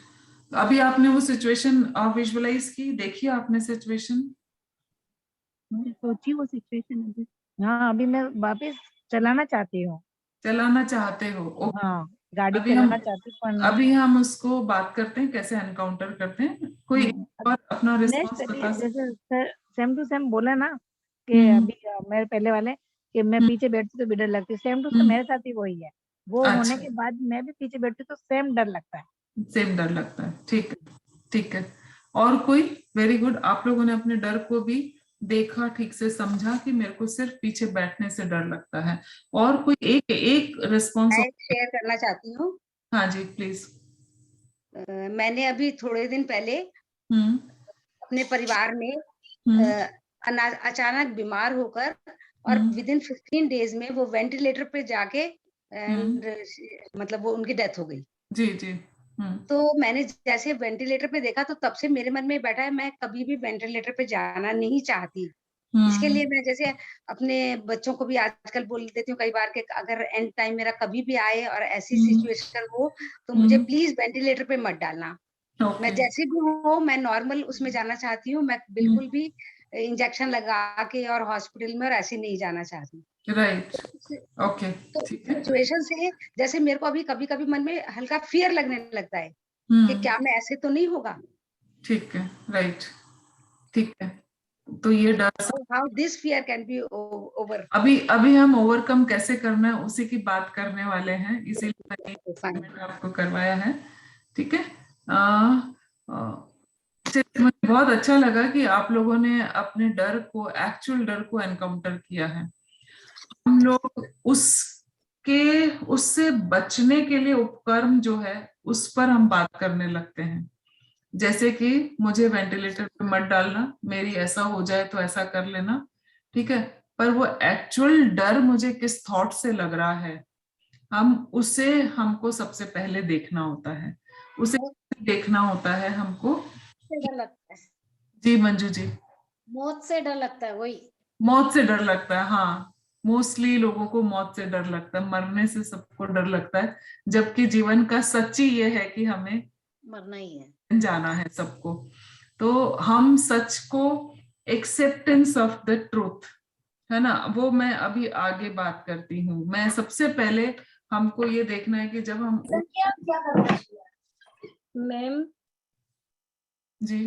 अभी आपने वो सिचुएशन विजुअलाइज की, देखी आपने सिचुएशन? सोची वो सिचुएशन अभी। हाँ, अभी मैं वापस चलाना चाहती हूँ। चलाना चाहते हो? हाँ, गाड़ी चलाना चाहती हूँ। अभी हम उसको बात करते हैं कैसे एनकाउंटर करते हैं। कोई और अपना रिस्पांस बता सकते? जैसे सेम टू सेम बोला ना कि अभी मेरे पहले वाले कि मैं पीछे बैठती तो भी डर लगती, सेम टू सेम मेरे साथ ही वही है। वो होने के बाद मैं भी पीछे बैठती तो सेम डर लगता है। सेम डर लगता है, ठीक है, ठीक है। और कोई? वेरी गुड, आप लोगों ने अपने डर को भी देखा, ठीक से समझा कि मेरे को सिर्फ पीछे बैठने से डर लगता है। और कोई एक रिस्पॉन्स शेयर करना चाहती हूँ। हाँ जी, प्लीज। मैंने अभी थोड़े दिन पहले अपने परिवार में अचानक बीमार होकर और विदिन 15 डेज में वो वेंटिलेटर पे जाके मतलब वो उनकी डेथ हो गई। जी जी। तो मैंने जैसे वेंटिलेटर पे देखा तो तब से मेरे मन में बैठा है मैं कभी भी वेंटिलेटर पे जाना नहीं चाहती। इसके लिए मैं जैसे अपने बच्चों को भी आजकल बोल देती हूँ कई बार कि अगर एंड टाइम मेरा कभी भी आए और ऐसी सिचुएशन हो तो मुझे प्लीज वेंटिलेटर पे मत डालना। मैं जैसे भी हो मैं नॉर्मल उसमें जाना चाहती हूँ। मैं बिल्कुल भी इंजेक्शन लगा के और हॉस्पिटल में और ऐसे नहीं जाना चाहती। राइट, ओके, ठीक है। सिचुएशन से जैसे मेरे को अभी कभी कभी मन में हल्का फियर लगने लगता है कि क्या मैं ऐसे तो नहीं होगा। ठीक है, राइट, ठीक है। तो ये डर how this fear can be over. अभी हम ओवरकम कैसे करना है उसी की बात करने वाले हैं, इसीलिए मैंने आपको करवाया है, ठीक है। मुझे बहुत अच्छा लगा कि आप लोगों ने अपने डर को, एक्चुअल डर को एनकाउंटर किया है। हम लोग उससे बचने के लिए उपकरण जो है उस पर हम बात करने लगते हैं, जैसे कि मुझे वेंटिलेटर पे मत डालना, मेरी ऐसा हो जाए तो ऐसा कर लेना, ठीक है। पर वो एक्चुअल डर मुझे किस थॉट से लग रहा है, हमको सबसे पहले देखना होता है। उसे देखना होता है हमको। डर लगता है। जी मंजू जी। मौत से डर लगता है, वही मौत से डर लगता है। हाँ, मोस्टली लोगों को मौत से डर लगता है, मरने से सबको डर लगता है, जबकि जीवन का सच्ची ये है कि हमें मरना ही है, जाना है सबको। तो हम सच को, एक्सेप्टेंस ऑफ द ट्रूथ, है ना, वो मैं अभी आगे बात करती हूँ। मैं सबसे पहले हमको ये देखना है कि जब हम मैम जी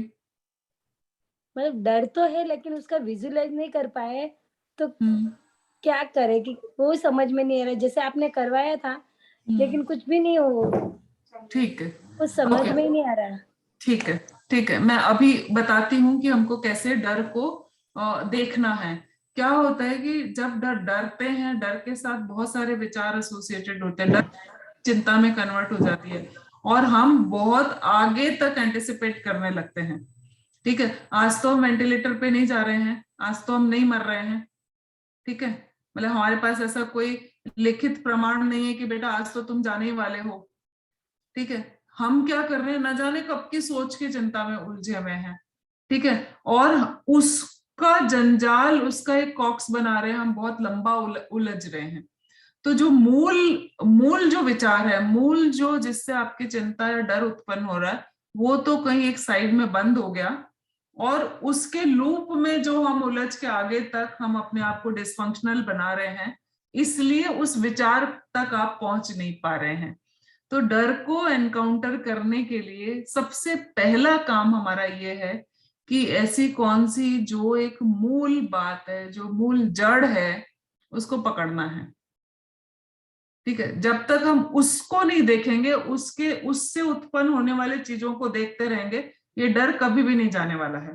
मतलब डर तो है लेकिन उसका विजुअलाइज नहीं कर पाए तो क्या करे कि वो समझ में नहीं आ रहा। जैसे आपने करवाया था लेकिन कुछ भी नहीं हो, ठीक है, कुछ समझ में ही नहीं आ रहा। ठीक है, ठीक है, मैं अभी बताती हूँ कि हमको कैसे डर को देखना है। क्या होता है कि जब डरते हैं, डर के साथ बहुत सारे विचार एसोसिएटेड होते हैं, डर चिंता में कन्वर्ट हो जाती है और हम बहुत आगे तक एंटिसिपेट करने लगते हैं। ठीक है, आज तो हम वेंटिलेटर पे नहीं जा रहे हैं, आज तो हम नहीं मर रहे हैं, ठीक है, मतलब हमारे पास ऐसा कोई लिखित प्रमाण नहीं है कि बेटा आज तो तुम जाने ही वाले हो। ठीक है, हम क्या कर रहे हैं, न जाने कब की सोच की चिंता में उलझे हुए हैं। ठीक है, और उसका जंजाल, उसका एक कॉक्स बना रहे हैं, हम बहुत लंबा उलझ रहे हैं। तो जो मूल जो विचार है, मूल जो जिससे आपकी चिंता या डर उत्पन्न हो रहा है, वो तो कहीं एक साइड में बंद हो गया, और उसके लूप में जो हम उलझ के आगे तक हम अपने आप को डिसफंक्शनल बना रहे हैं, इसलिए उस विचार तक आप पहुंच नहीं पा रहे हैं। तो डर को एनकाउंटर करने के लिए सबसे पहला काम हमारा ये है कि ऐसी कौन सी जो एक मूल बात है, जो मूल जड़ है, उसको पकड़ना है। ठीक है, जब तक हम उसको नहीं देखेंगे, उससे उत्पन्न होने वाले चीजों को देखते रहेंगे, ये डर कभी भी नहीं जाने वाला है।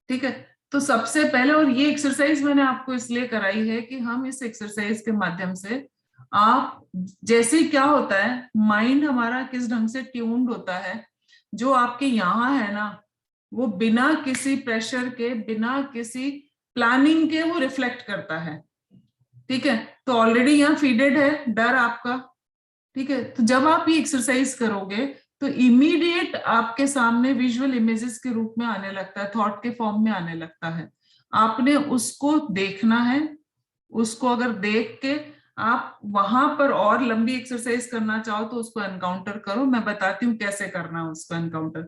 ठीक है, तो सबसे पहले, और ये एक्सरसाइज मैंने आपको इसलिए कराई है कि हम इस एक्सरसाइज के माध्यम से, आप जैसे क्या होता है, माइंड हमारा किस ढंग से ट्यून्ड होता है, जो आपके यहाँ है ना, वो बिना किसी प्रेशर के, बिना किसी प्लानिंग के वो रिफ्लेक्ट करता है। ठीक है, तो ऑलरेडी यहाँ फीडेड है डर आपका। ठीक है, तो जब आप ये एक्सरसाइज करोगे तो इमीडिएट आपके सामने विजुअल इमेजेस के रूप में आने लगता है, थॉट के फॉर्म में आने लगता है। आपने उसको देखना है, उसको अगर देख के आप वहां पर और लंबी एक्सरसाइज करना चाहो तो उसको एनकाउंटर करो। मैं बताती हूँ कैसे करना है उसको एनकाउंटर।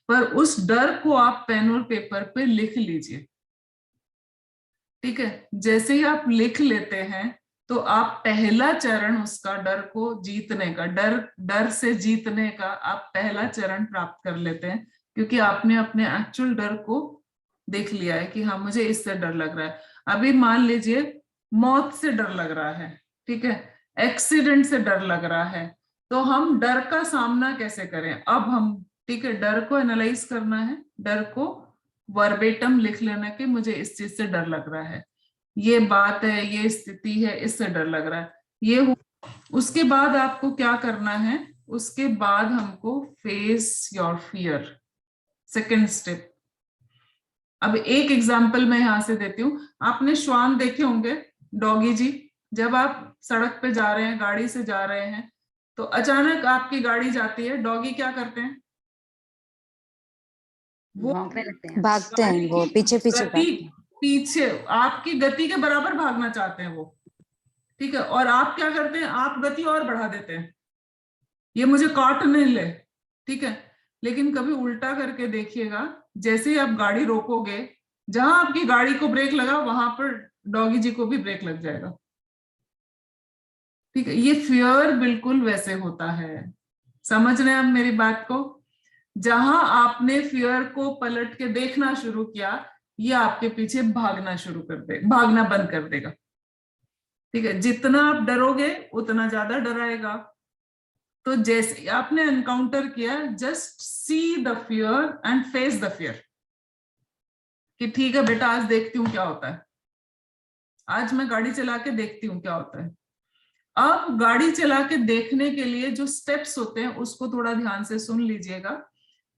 पर उस डर को आप पेन और पेपर पे लिख लीजिए। ठीक है, जैसे ही आप लिख लेते हैं तो आप पहला चरण उसका, डर को जीतने का, डर से जीतने का आप पहला चरण प्राप्त कर लेते हैं, क्योंकि आपने अपने एक्चुअल डर को देख लिया है कि हाँ मुझे इससे डर लग रहा है। अभी मान लीजिए मौत से डर लग रहा है, ठीक है, एक्सीडेंट से डर लग रहा है, तो हम डर का सामना कैसे करें अब हम। ठीक है, डर को एनालाइज करना है, डर को वर्बेटम लिख लेना कि मुझे इस चीज से डर लग रहा है, ये बात है, ये स्थिति है, इससे डर लग रहा है, ये उसके बाद आपको क्या करना है, उसके बाद हमको face your fear, second step. अब एक एग्जांपल मैं यहां से देती हूँ। आपने श्वान देखे होंगे, डॉगी जी, जब आप सड़क पे जा रहे हैं, गाड़ी से जा रहे हैं, तो अचानक आपकी गाड़ी जाती है, डॉगी क्या करते हैं, वो भागते हैं, वो पीछे पीछे आपकी गति के बराबर भागना चाहते हैं वो। ठीक है, और आप क्या करते हैं, आप गति और बढ़ा देते हैं, ये मुझे काट नहीं ले। ठीक है, लेकिन कभी उल्टा करके देखिएगा, जैसे ही आप गाड़ी रोकोगे, जहां आपकी गाड़ी को ब्रेक लगा वहां पर डॉगी जी को भी ब्रेक लग जाएगा। ठीक है, ये फियर बिल्कुल वैसे होता है, समझ रहे हैं आप मेरी बात को। जहां आपने फियर को पलट के देखना शुरू किया, ये आपके पीछे भागना शुरू कर दे, भागना बंद कर देगा। ठीक है, जितना आप डरोगे उतना ज्यादा डराएगा। तो जैसे आपने एनकाउंटर किया, just see the fear and face the fear, कि ठीक है बेटा, आज देखती हूँ क्या होता है, आज मैं गाड़ी चला के देखती हूँ क्या होता है। अब गाड़ी चला के देखने के लिए जो स्टेप्स होते हैं उसको थोड़ा ध्यान से सुन लीजिएगा।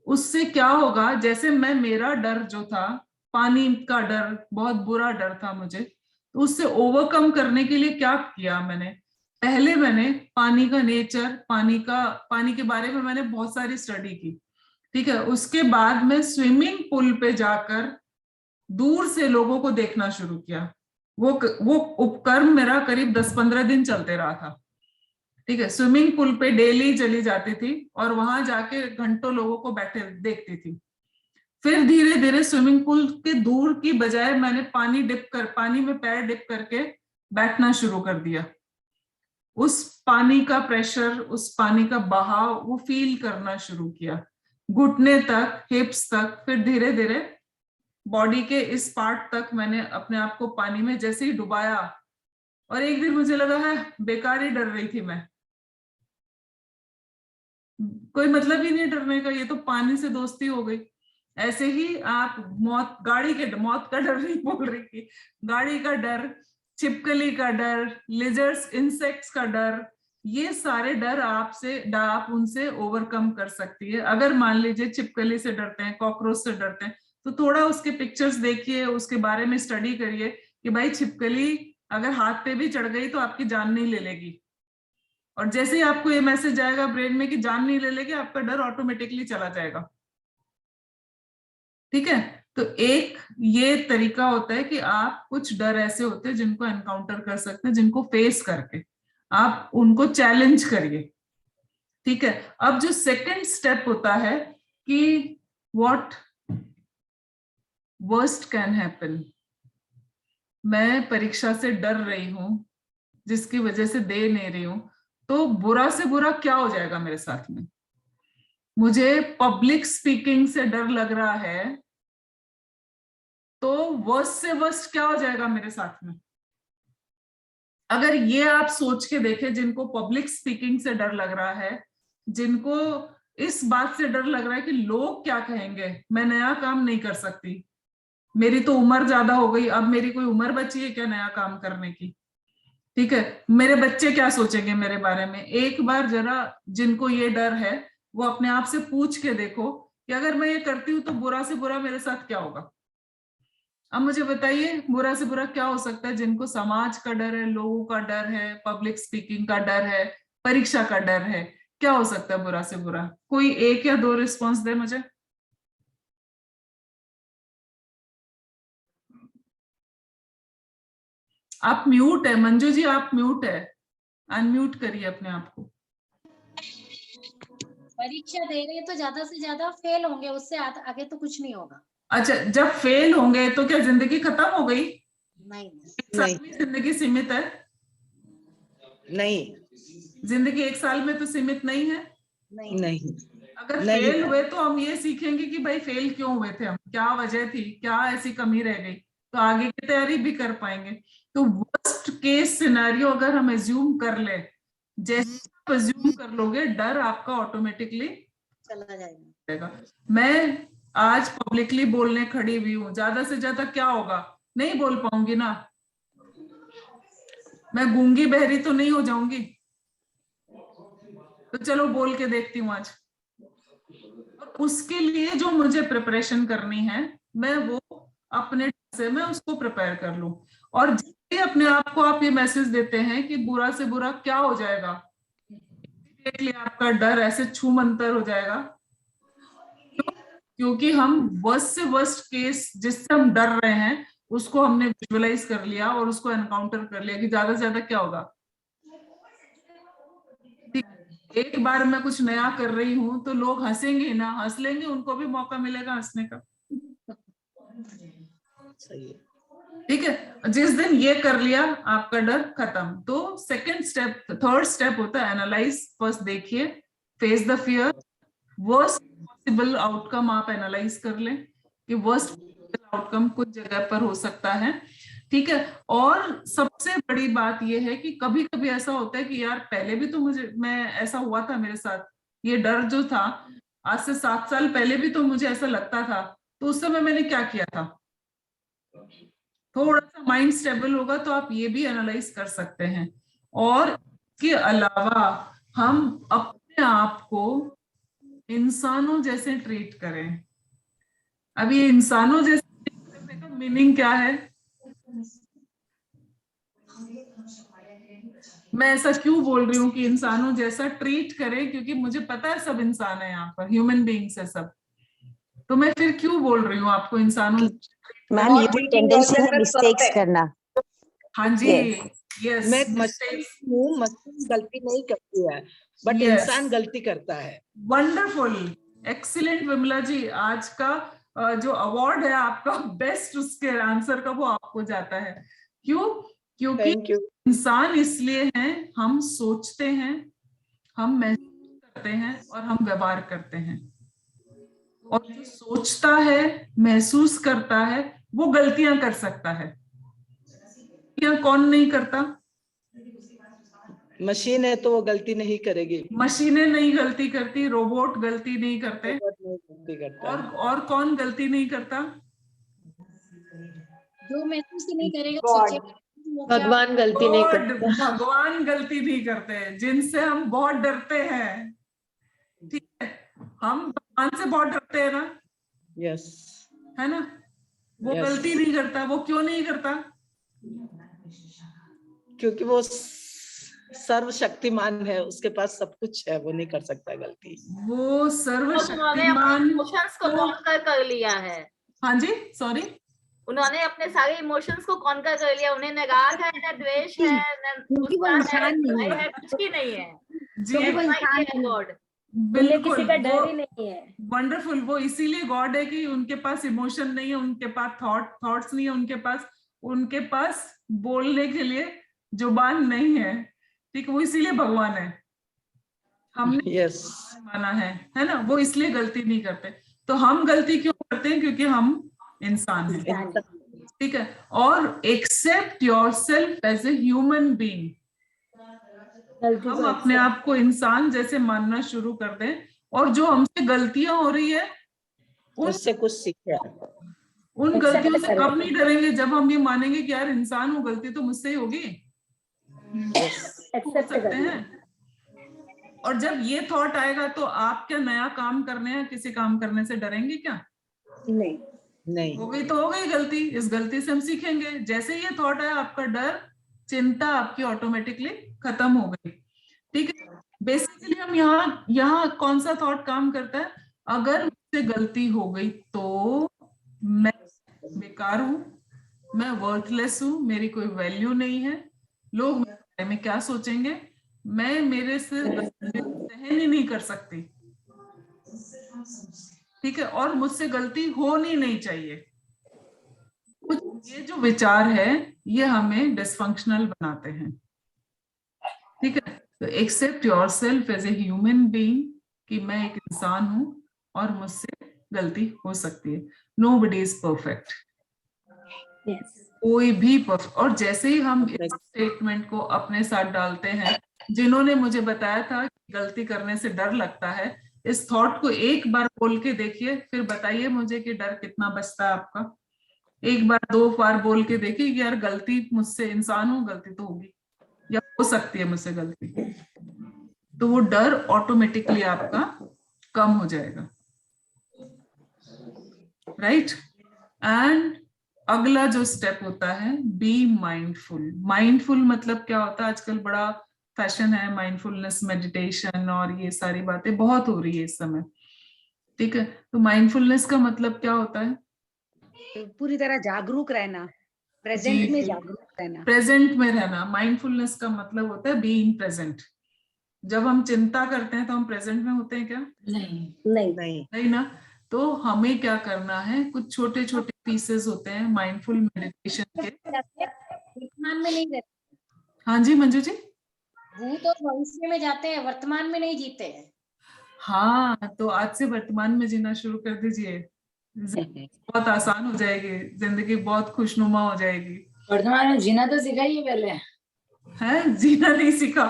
उससे क्या होगा, जैसे मेरा डर जो था, पानी का डर, बहुत बुरा डर था मुझे, तो उससे ओवरकम करने के लिए क्या किया मैंने, पहले मैंने पानी का नेचर, पानी के बारे में मैंने बहुत सारी स्टडी की। ठीक है, उसके बाद मैं स्विमिंग पूल पे जाकर दूर से लोगों को देखना शुरू किया। वो उपक्रम मेरा करीब 10-15 दिन चलते रहा था। ठीक है, स्विमिंग पूल पे डेली चली जाती थी और वहां जाके घंटों लोगों को बैठे देखती थी। फिर धीरे धीरे स्विमिंग पूल के दूर की बजाय मैंने पानी में पैर डिप करके बैठना शुरू कर दिया। उस पानी का प्रेशर, उस पानी का बहाव वो फील करना शुरू किया, घुटने तक, हिप्स तक, फिर धीरे धीरे बॉडी के इस पार्ट तक मैंने अपने आप को पानी में जैसे ही डुबाया। और एक दिन मुझे लगा है बेकार ही डर रही थी मैं, कोई मतलब ही नहीं डरने का, ये तो पानी से दोस्ती हो गई। ऐसे ही आप मौत का डर नहीं बोल रही थी, गाड़ी का डर, छिपकली का डर, लिजर्ड्स इंसेक्ट्स का डर, ये सारे डर आप उनसे ओवरकम कर सकती है। अगर मान लीजिए छिपकली से डरते हैं, कॉकरोच से डरते हैं, तो थोड़ा उसके पिक्चर्स देखिए, उसके बारे में स्टडी करिए कि भाई छिपकली अगर हाथ पे भी चढ़ गई तो आपकी जान नहीं ले लेगी, और जैसे ही आपको ये मैसेज आएगा ब्रेन में कि जान नहीं ले लेगी, आपका डर ऑटोमेटिकली चला जाएगा। ठीक है, तो एक ये तरीका होता है कि आप कुछ डर ऐसे होते हैं जिनको एनकाउंटर कर सकते हैं, जिनको फेस करके आप उनको चैलेंज करिए। ठीक है, अब जो सेकंड स्टेप होता है कि व्हाट वर्स्ट कैन हैपन, मैं परीक्षा से डर रही हूं जिसकी वजह से दे नहीं रही हूं, तो बुरा से बुरा क्या हो जाएगा मेरे साथ में। मुझे पब्लिक स्पीकिंग से डर लग रहा है, तो वर्स्ट से वर्स्ट क्या हो जाएगा मेरे साथ में। अगर ये आप सोच के देखें, जिनको पब्लिक स्पीकिंग से डर लग रहा है, जिनको इस बात से डर लग रहा है कि लोग क्या कहेंगे, मैं नया काम नहीं कर सकती, मेरी तो उम्र ज्यादा हो गई, अब मेरी कोई उम्र बची है क्या नया काम करने की, ठीक है, मेरे बच्चे क्या सोचेंगे मेरे बारे में। एक बार जरा जिनको ये डर है वो अपने आप से पूछ के देखो कि अगर मैं ये करती हूँ तो बुरा से बुरा मेरे साथ क्या होगा। अब मुझे बताइए बुरा से बुरा क्या हो सकता है। जिनको समाज का डर है, लोगों का डर है, पब्लिक स्पीकिंग का डर है, परीक्षा का डर है, क्या हो सकता है बुरा से बुरा। कोई एक या दो रिस्पॉन्स दे मुझे। आप म्यूट है मंजू जी, आप म्यूट है, अनम्यूट करिए अपने आप को। परीक्षा दे रहे हैं तो ज्यादा से ज्यादा फेल होंगे, उससे आगे तो कुछ नहीं होगा। अच्छा, जब फेल होंगे तो क्या जिंदगी खत्म हो गई? नहीं, जिंदगी सीमित है? नहीं, जिंदगी एक साल में तो सीमित नहीं है। नहीं। अगर फेल हुए तो हम ये सीखेंगे कि भाई फेल क्यों हुए थे हम, क्या वजह थी, क्या ऐसी कमी रह गई, तो आगे की तैयारी भी कर पाएंगे। तो वर्स्ट केस सिनेरियो अगर हम एज्यूम कर ले, जैसे आप एज्यूम कर लोगे, डर आपका ऑटोमेटिकली चला जाएगा। मैं आज पब्लिकली बोलने खड़ी हुई हूँ, ज्यादा से ज्यादा क्या होगा, नहीं बोल पाऊंगी ना, मैं गूंगी बहरी तो नहीं हो जाऊंगी। तो चलो बोल के देखती हूँ आज। और उसके लिए जो मुझे प्रिपरेशन करनी है, मैं वो अपने से मैं उसको प्रिपेयर कर लूं। और जब अपने आप को आप ये मैसेज देते हैं कि बुरा से बुरा क्या हो जाएगा, आपका डर ऐसे छूमंतर हो जाएगा, क्योंकि हम वर्स्ट से वर्स्ट केस जिससे हम डर रहे हैं उसको हमने विजुअलाइज कर लिया और उसको एनकाउंटर कर लिया कि ज्यादा से ज्यादा क्या होगा। एक बार मैं कुछ नया कर रही हूं तो लोग हंसेंगे ना, हंस लेंगे, उनको भी मौका मिलेगा हंसने का। ठीक है, जिस दिन ये कर लिया आपका डर खत्म। तो सेकंड स्टेप, थर्ड स्टेप होता है एनालाइज। फर्स्ट देखिए, face the fear, worst possible outcome आप एनालाइज कर लें कि वर्स्ट आउटकम कुछ जगह पर हो सकता है। ठीक है, और सबसे बड़ी बात यह है कि कभी कभी ऐसा होता है कि यार पहले भी तो मैं ऐसा हुआ था मेरे साथ, ये डर जो था आज से 7 साल पहले भी तो मुझे ऐसा लगता था, तो उस समय मैंने क्या किया था। थोड़ा सा माइंड स्टेबल होगा तो आप ये भी एनालाइज कर सकते हैं। और इसके अलावा हम अपने आप को इंसानों जैसे ट्रीट करें। अब ये इंसानों जैसे ट्रीट करने का मीनिंग क्या है? मैं ऐसा क्यों बोल रही हूँ कि इंसानों जैसा ट्रीट करें, क्योंकि मुझे पता है सब इंसान है, यहाँ पर ह्यूमन बीइंग्स है सब। तो मैं फिर क्यों बोल रही हूँ आपको इंसानों? मैम ये टेंडेंसी है मिस्टेक्स करना। हाँ जी, यस, मैं मशीन गलती नहीं करती है, बट इंसान गलती करता है। वंडरफुल, एक्सीलेंट विमला जी, आज का जो अवार्ड है आपका बेस्ट उसके आंसर का वो आपको जाता है। क्यों? क्योंकि इंसान इसलिए हैं, हम सोचते हैं, हम महसूस करते हैं और हम व्यवहार करते हैं। और जो सोचता है, महसूस करता है, वो गलतियां कर सकता है। गलतियां कौन नहीं करता? मशीन है तो वो गलती नहीं करेगी। मशीनें नहीं गलती करती, रोबोट गलती नहीं करते। गलती करता और कौन गलती नहीं करता? जो महसूस ही नहीं करेगा, सोचेगा वो क्या- भगवान गलती नहीं करते। भगवान गलती नहीं करते, जिनसे हम बहुत डरते हैं। ठीक है, हम भगवान से बहुत डरते हैं ना। यस, है ना? वो Yes. गलती नहीं करता। वो क्यों नहीं करता? क्योंकि वो सर्वशक्तिमान है, उसके पास सब कुछ है, वो नहीं कर सकता गलती। वो सर्वशक्तिमान इमोशंस को कॉन्कर कर लिया है। हाँ जी, सॉरी, उन्होंने अपने सारे इमोशंस को कॉन्कर कर लिया। उन्हें न राग है, न द्वेष है, न गुस्सा है, भय है, कुछ भी नहीं है। जी, गॉड बिल्कुल, किसी का डर ही नहीं है। वंडरफुल। वो इसीलिए गॉड है कि उनके पास इमोशन नहीं है, उनके पास थॉट्स नहीं है, उनके पास बोलने के लिए जुबान नहीं है। ठीक है, वो इसीलिए भगवान है। हमने यस माना है ना? वो इसलिए गलती नहीं करते। तो हम गलती क्यों करते हैं? क्योंकि हम इंसान हैं। ठीक है, और accept yourself as a human being. हम अपने आप को इंसान जैसे मानना शुरू कर दें, और जो हमसे गलतियां हो रही है उससे कुछ सीखे। उन गलतियों से कब नहीं डरेंगे? जब हम ये मानेंगे कि यार इंसान हूँ, गलती तो मुझसे ही होगी। एक्सेप्ट सकते हैं। और जब ये थॉट आएगा तो आप क्या नया काम करने या किसी काम करने से डरेंगे क्या? नहीं। हो गई तो हो गई गलती, इस गलती से हम सीखेंगे। जैसे ये थॉट आया, आपका डर, चिंता आपकी ऑटोमेटिकली खत्म हो गई। ठीक है, बेसिकली हम यहाँ कौन सा थॉट काम करता है? अगर मुझसे गलती हो गई तो मैं बेकार हूं, मैं वर्थलेस हूं, मेरी कोई वैल्यू नहीं है, लोग मेरे बारे में क्या सोचेंगे, मैं मेरे से सहन ही नहीं कर सकती। ठीक है, और मुझसे गलती होनी नहीं चाहिए। कुछ ये जो विचार है ये हमें डिसफंक्शनल बनाते हैं। ठीक है, तो accept yourself as a human being कि मैं एक इंसान हूं और मुझसे गलती हो सकती है। Nobody is perfect. कोई भी परफेक्ट। और जैसे ही हम इस स्टेटमेंट को अपने साथ डालते हैं, जिन्होंने मुझे बताया था कि गलती करने से डर लगता है, इस थॉट को एक बार बोल के देखिए, फिर बताइए मुझे कि डर कितना बचता है आपका। एक बार, दो बार बोल के देखिए कि यार गलती मुझसे, इंसान हूं, गलती तो होगी या हो सकती है मुझसे गलती, तो वो डर ऑटोमेटिकली आपका कम हो जाएगा। राइट? एंड अगला जो स्टेप होता है, बी माइंडफुल। माइंडफुल मतलब क्या होता है? आजकल बड़ा फैशन है माइंडफुलनेस, मेडिटेशन और ये सारी बातें बहुत हो रही है इस समय। ठीक है, तो माइंडफुलनेस का मतलब क्या होता है? पूरी तरह जागरूक रहना, प्रेजेंट में जागरूक रहना, प्रेजेंट में रहना। माइंडफुलनेस का मतलब होता है बीइंग प्रेजेंट। जब हम चिंता करते हैं तो हम प्रेजेंट में होते हैं क्या? नहीं ना। तो हमें क्या करना है? कुछ छोटे छोटे पीसेस होते हैं माइंडफुल मेडिटेशन के। वर्तमान में नहीं रहते। हाँ जी मंजू जी। भूत और भविष्य में जाते हैं, वर्तमान में नहीं जीते हैं। हाँ, तो आज से वर्तमान में जीना शुरू कर दीजिए, बहुत आसान हो जाएगी जिंदगी, बहुत खुशनुमा हो जाएगी। वर्तमान में जीना तो सिखाइए पहले। है, जीना नहीं सीखा।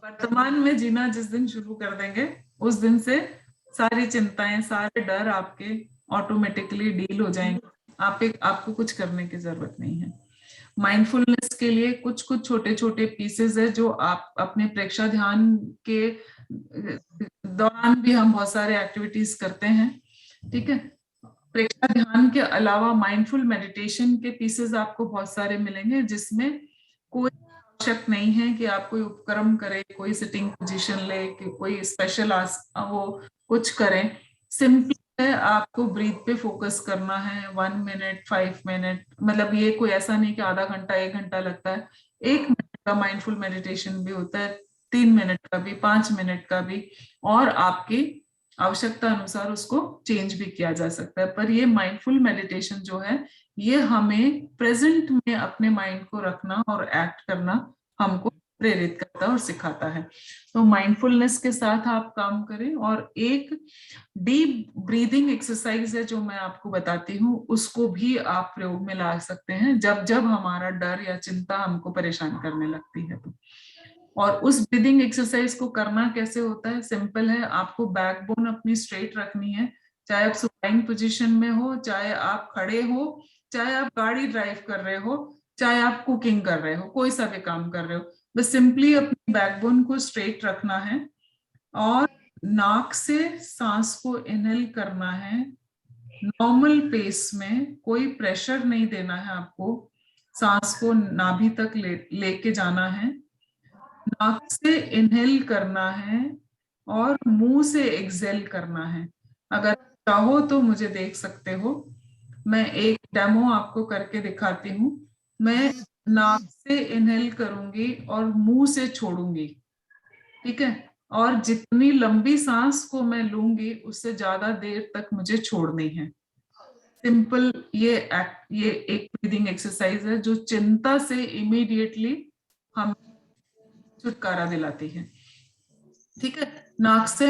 वर्तमान में जीना जिस दिन शुरू कर देंगे, उस दिन से सारी चिंताएं, सारे डर आपके ऑटोमेटिकली डील हो जाएंगे। आपको कुछ करने की जरूरत नहीं है। माइंडफुलनेस के लिए कुछ कुछ छोटे छोटे पीसेस है जो आप अपने प्रेक्षा ध्यान के दौरान भी हम बहुत सारे एक्टिविटीज करते हैं। ठीक है, प्रेक्षा ध्यान के अलावा माइंडफुल मेडिटेशन के पीसेस आपको बहुत सारे मिलेंगे, जिसमें कोई आवश्यक नहीं है कि आप कोई उपक्रम करें, कोई सिटिंग पोजीशन ले, कि कोई स्पेशल वो कुछ करें। सिंपली है आपको ब्रीथ पे फोकस करना है। 1 मिनट, 5 मिनट, मतलब ये कोई ऐसा नहीं कि आधा घंटा 1 घंटा लगता है। 1 मिनट का माइंडफुल मेडिटेशन भी होता है, 3 मिनट का भी, 5 मिनट का भी, और आपकी आवश्यकता अनुसार उसको चेंज भी किया जा सकता है। पर ये माइंडफुल मेडिटेशन जो है, ये हमें प्रेजेंट में अपने माइंड को रखना और एक्ट करना हमको प्रेरित करता है और सिखाता है। तो माइंडफुलनेस के साथ आप काम करें। और एक डीप ब्रीदिंग एक्सरसाइज है जो मैं आपको बताती हूँ, उसको भी आप प्रयोग में ला सकते हैं जब जब हमारा डर या चिंता हमको परेशान करने लगती है। तो और उस ब्रीदिंग एक्सरसाइज को करना कैसे होता है, सिंपल है। आपको बैकबोन अपनी स्ट्रेट रखनी है, चाहे आप सुपाइन पोजीशन में हो, चाहे आप खड़े हो, चाहे आप गाड़ी ड्राइव कर रहे हो, चाहे आप कुकिंग कर रहे हो, कोई सा भी काम कर रहे हो, बस सिंपली अपनी बैकबोन को स्ट्रेट रखना है और नाक से सांस को इनहेल करना है नॉर्मल पेस में। कोई प्रेशर नहीं देना है आपको, सांस को नाभि तक लेके जाना है, नाक से इनहेल करना है और मुंह से एक्सहेल करना है। अगर चाहो तो मुझे देख सकते हो, मैं एक डेमो आपको करके दिखाती हूँ। मैं नाक से इनहेल करूंगी और मुंह से छोड़ूंगी, ठीक है। और जितनी लंबी सांस को मैं लूंगी उससे ज्यादा देर तक मुझे छोड़नी है। सिंपल ये एक ब्रीदिंग एक्सरसाइज है जो चिंता से इमीडिएटली हम छुटकारा दिलाती है, ठीक है। नाक से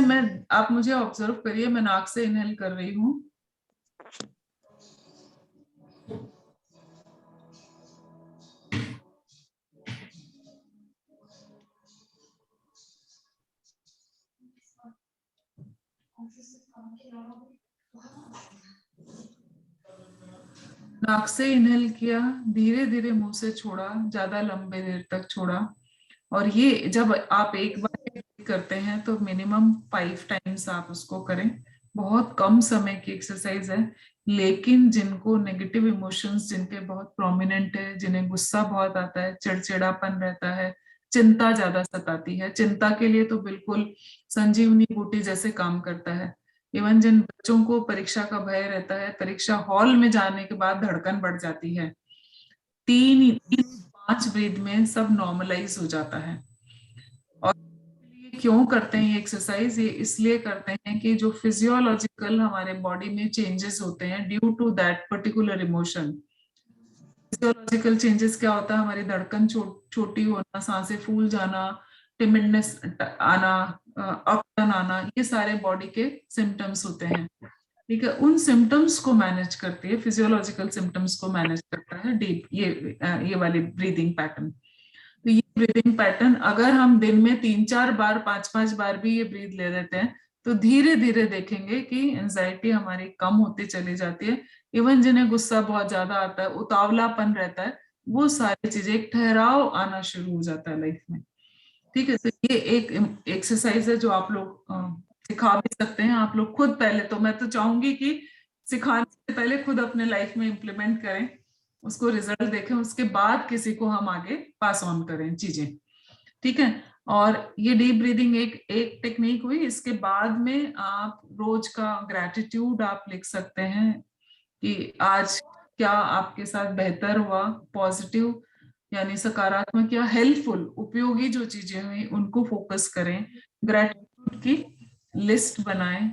आप मुझे ऑब्जर्व करिए, मैं नाक से इनहेल कर रही हूँ, नाक से इनहेल किया, धीरे धीरे मुंह से छोड़ा, ज्यादा लंबे देर तक छोड़ा। और ये जब आप एक बार करते हैं तो मिनिमम 5 टाइम्स आप उसको करें। बहुत कम समय की एक्सरसाइज है, लेकिन जिनको नेगेटिव इमोशंस जिनके बहुत प्रोमिनेंट है, जिन्हें गुस्सा बहुत आता है, चिड़चिड़ापन रहता है, चिंता ज्यादा सताती है, चिंता के लिए तो बिल्कुल संजीवनी बूटी जैसे काम करता है। इवन जिन बच्चों को परीक्षा का भय रहता है, परीक्षा हॉल में जाने के बाद धड़कन बढ़ जाती है, 3-5 ब्रीथ में सब नॉर्मलाइज हो जाता है। और क्यों करते हैं ये एक्सरसाइज? ये इसलिए करते हैं कि जो फिजियोलॉजिकल हमारे बॉडी में चेंजेस होते हैं due to that particular emotion. Physiological changes क्या होता है? हमारी धड़कन छोटी होना, सांसें फूल जाना, टिमिडनेस आना, अकड़न आना, ये सारे बॉडी के सिम्टम्स होते हैं, ठीक है। उन सिम्टम्स को मैनेज करती है, फिजियोलॉजिकल सिम्टम्स को मैनेज करता है डीप ये वाली ब्रीदिंग पैटर्न। तो ये ब्रीदिंग पैटर्न अगर हम दिन में 3-4 बार 5-5 बार भी ये ब्रीद ले लेते हैं तो धीरे धीरे देखेंगे कि एंजाइटी हमारी कम होती चली जाती है। इवन जिन्हें गुस्सा बहुत ज्यादा आता है, उतावलापन रहता है, वो सारी चीजें, एक ठहराव आना शुरू हो जाता है लाइफ में, ठीक है। तो ये एक एक्सरसाइज है जो आप लोग सिखा भी सकते हैं। आप लोग खुद पहले तो, मैं तो चाहूंगी कि सिखाने से पहले खुद अपने लाइफ में इम्प्लीमेंट करें, उसको रिजल्ट देखें, उसके बाद किसी को हम आगे पास ऑन करें चीजें, ठीक है। और ये डीप ब्रीदिंग एक टेक्निक हुई। इसके बाद में आप रोज का ग्रैटिट्यूड आप लिख सकते हैं कि आज क्या आपके साथ बेहतर हुआ, पॉजिटिव यानी सकारात्मक या हेल्पफुल, उपयोगी जो चीजें हुई उनको फोकस करें। ग्रैटिट्यूड की लिस्ट बनाएं।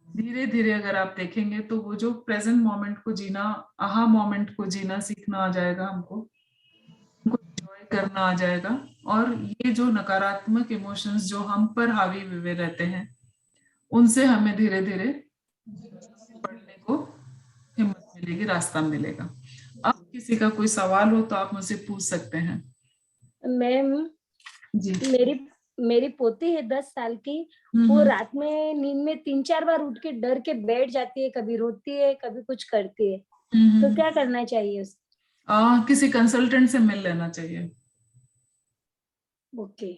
धीरे धीरे अगर आप देखेंगे तो वो जो प्रेजेंट मोमेंट को जीना, आहा मोमेंट को जीना सीखना आ जाएगा, हमको एंजॉय करना आ जाएगा। और ये जो नकारात्मक इमोशंस जो हम पर हावी हुए रहते हैं, उनसे हमें धीरे धीरे पढ़ने को हिम्मत मिलेगी, रास्ता मिलेगा। अब किसी का कोई सवाल हो तो आप मुझसे पूछ सकते हैं। मैम जी, मेरी पोती है 10 साल की, वो रात में नींद में 3-4 बार उठ के डर के बैठ जाती है, कभी रोती है, कभी कुछ करती है, तो क्या करना चाहिए उसको? किसी कंसल्टेंट से मिल लेना चाहिए। ओके।